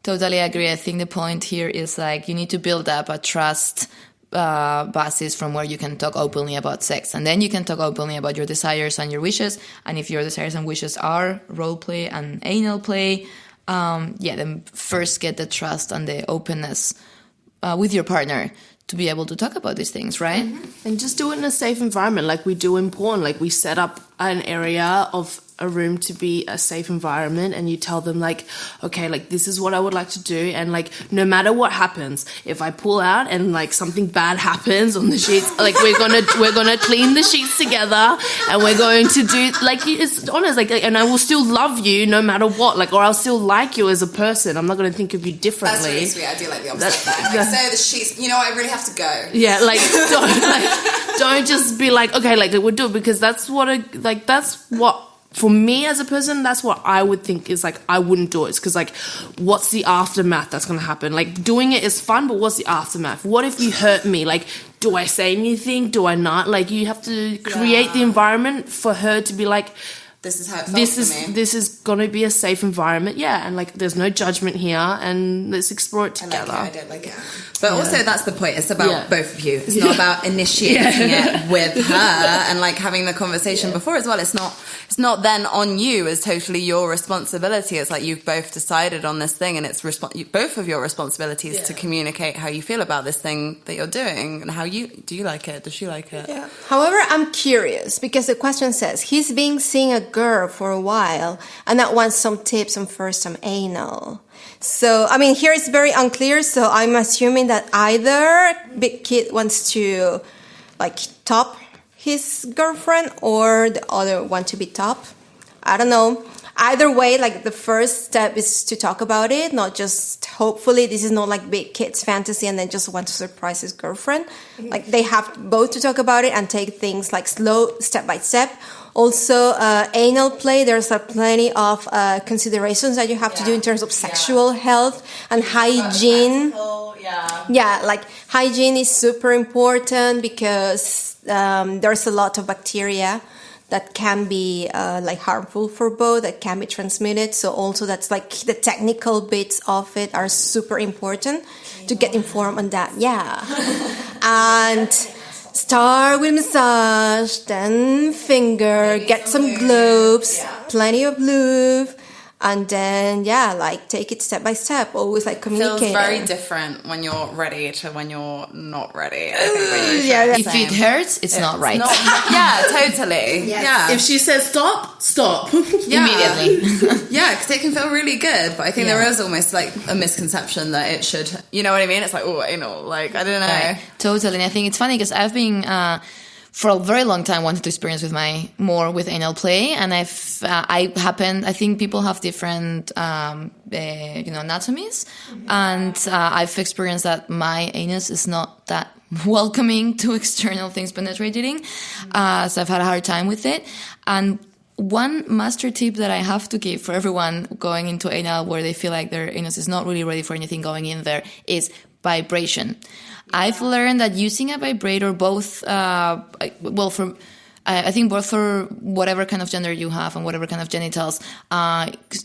Totally agree. I think the point here is like you need to build up a trust basis from where you can talk openly about sex, and then you can talk openly about your desires and your wishes. And if your desires and wishes are role play and anal play, then first get the trust and the openness with your partner to be able to talk about these things, right? Mm-hmm. And just do it in a safe environment, like we do in porn. Like we set up an area of a room to be a safe environment, and you tell them like, okay, like this is what I would like to do, and like no matter what happens, if I pull out and like something bad happens on the sheets, like we're gonna clean the sheets together, and we're going to do like it's honest, like and I will still love you no matter what, like, or I'll still like you as a person. I'm not gonna think of you differently. That's really sweet. I do like the opposite there. Like, so the sheets, you know, I really have to go. Yeah, like don't just be like, okay, like we'll do it because that's what. For me as a person, that's what I would think is like, I wouldn't do it. It's because like, what's the aftermath that's going to happen? Like doing it is fun, but what's the aftermath? What if you hurt me? Like, do I say anything? Do I not? Like you have to create the environment for her to be like, this is how it felt for me. This is going to be a safe environment. Yeah. And like, there's no judgment here, and let's explore it together. I don't like it. But also that's the point. It's about both of you. It's not about initiating it with her and like having the conversation before as well. It's not then on you as totally your responsibility. It's like you've both decided on this thing, and it's both of your responsibilities to communicate how you feel about this thing that you're doing, and how do you like it? Does she like it? Yeah. However, I'm curious because the question says he's been seeing a girl for a while and that wants some tips on first-time anal. So, I mean, here it's very unclear. So I'm assuming that either Big Kid wants to like top his girlfriend or the other want to be top. I don't know. Either way, like the first step is to talk about it, not just hopefully this is not like Big Kid's fantasy and then just want to surprise his girlfriend. Mm-hmm. Like they have both to talk about it and take things like slow, step by step. Also, anal play, there's plenty of considerations that you have to do in terms of sexual health and hygiene. Yeah, like hygiene is super important because there's a lot of bacteria that can be like harmful for both, that can be transmitted. So also that's like the technical bits of it are super important to get informed on that. Yeah. And start with massage, then finger, get some gloves, plenty of lube. And then, like take it step by step, always like communicating. Feels very different when you're ready to when you're not ready. I think if it hurts, it's not right. Totally. Yeah. If she says stop. Immediately. Yeah, because it can feel really good, but I think there is almost like a misconception that it should, you know what I mean? It's like, oh, anal, like, I don't know. Right. Totally. And I think it's funny because I've been... for a very long time wanted to experience more with anal play, and I think people have different anatomies, and I've experienced that my anus is not that welcoming to external things penetrating, so I've had a hard time with it. And one master tip that I have to give for everyone going into anal where they feel like their anus is not really ready for anything going in there is vibration. I've learned that using a vibrator, both, I think both for whatever kind of gender you have and whatever kind of genitals,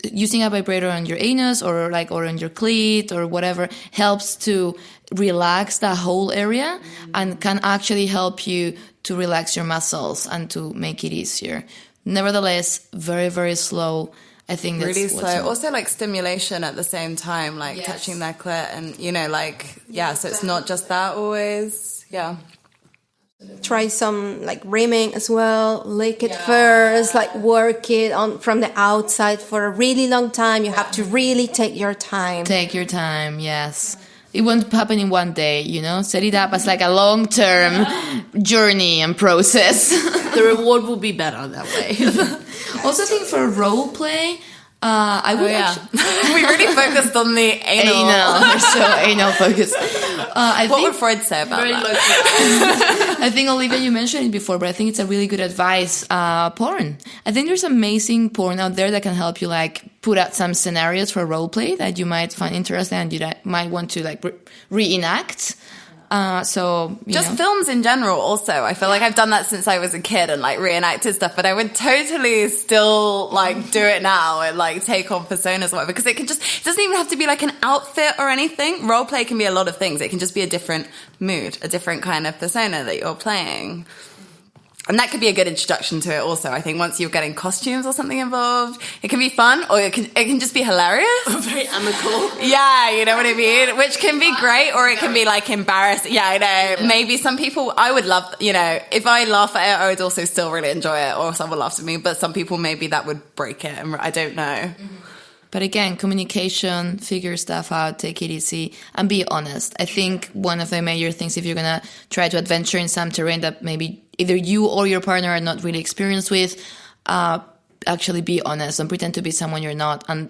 using a vibrator on your anus or on your clit or whatever helps to relax that whole area and can actually help you to relax your muscles and to make it easier. Nevertheless, very, very slow. I think that's really slow. Also, like stimulation at the same time, like touching their clit, and so it's not just that always. Yeah. Try some like rimming as well. Lick it first, like work it on from the outside for a really long time. You have to really take your time. Take your time, yes. It won't happen in one day, Set it up as like a long-term journey and process. The reward will be better that way. Also, I think for role play, I would we really focused on the anal. We're so anal focused. What would Freud say about that? I think, Olivia, you mentioned it before, but I think it's a really good advice. Porn. I think there's amazing porn out there that can help you like put out some scenarios for role play that you might find interesting and you might want to like reenact. Films in general also. I feel like I've done that since I was a kid and like reenacted stuff, but I would totally still like do it now and like take on personas or whatever, because it doesn't even have to be like an outfit or anything. Role play can be a lot of things. It can just be a different mood, a different kind of persona that you're playing. And that could be a good introduction to it also. I think once you're getting costumes or something involved, it can be fun, or it can just be hilarious. Very amicable. Yeah, you know what I mean? Which can be great, or it can be like embarrassing. Yeah, I know. Yeah. Maybe some people, I would love, if I laugh at it, I would also still really enjoy it, or someone laughs at me. But some people, maybe that would break it. And I don't know. Mm-hmm. But again, communication, figure stuff out, take it easy, and be honest. I think one of the major things, if you're going to try to adventure in some terrain that maybe either you or your partner are not really experienced with, actually be honest. Don't pretend to be someone you're not. And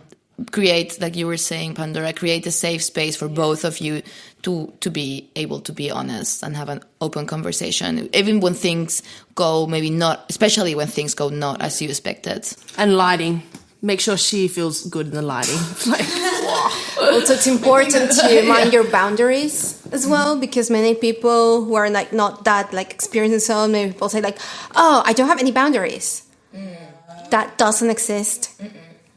create, like you were saying, Pandora, create a safe space for both of you to be able to be honest and have an open conversation. Even when things go maybe not, especially when things go not as you expected. And lighting. Make sure she feels good in the lighting. Also, it's important to mind your boundaries as well, because many people who are like not that like experienced in some, many people say like, "Oh, I don't have any boundaries." That doesn't exist.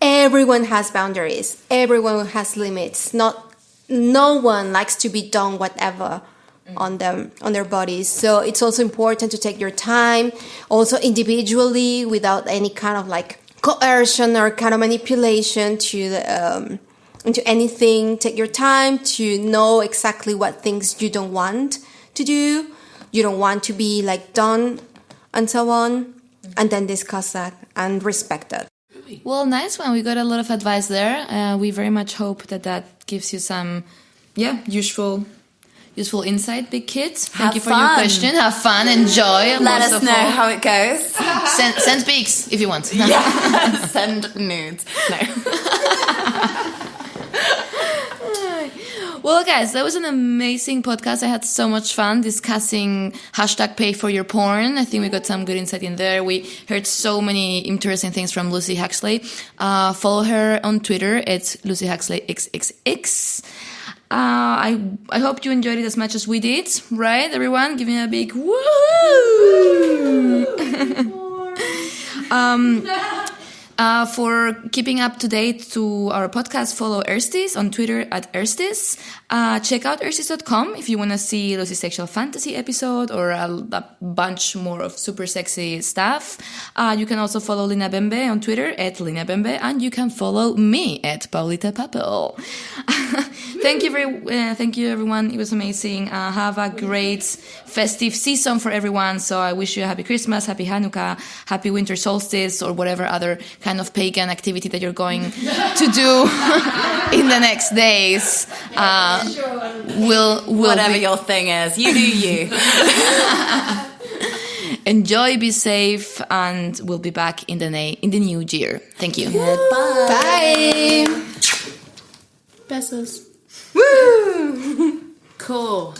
Everyone has boundaries. Everyone has limits. No one likes to be done whatever on their bodies. So it's also important to take your time, also individually, without any kind of like coercion or kind of manipulation into anything. Take your time to know exactly what things you don't want to do, you don't want to be like done, and so on, and then discuss that and respect that. Well, nice one. We got a lot of advice there. We very much hope that gives you some, useful insight, big kids. Thank you for your question. Have fun, enjoy. Let us know how it goes. Send pics if you want. Yeah, send nudes. No. Well, guys, that was an amazing podcast. I had so much fun discussing #PayForYourPorn. I think we got some good insight in there. We heard so many interesting things from Lucy Huxley. Follow her on Twitter. It's Lucy Huxley XXX. I hope you enjoyed it as much as we did, right, everyone? Give me a big woo! For keeping up to date to our podcast, follow Ersties on Twitter at Ersties. Check out ersties.com if you want to see Lucy's sexual fantasy episode or a bunch more of super sexy stuff. You can also follow Lina Bembe on Twitter at Lina Bembe, and you can follow me at Paulita Papel. Thank you everyone. It was amazing. Have a great festive season for everyone. So I wish you a happy Christmas, happy Hanukkah, happy winter solstice, or whatever other kind of pagan activity that you're going to do in the next days. Whatever your thing is, you do you. Enjoy, be safe, and we'll be back in the new year. Thank you. Goodbye. Bye. Besos. Woo! Cool.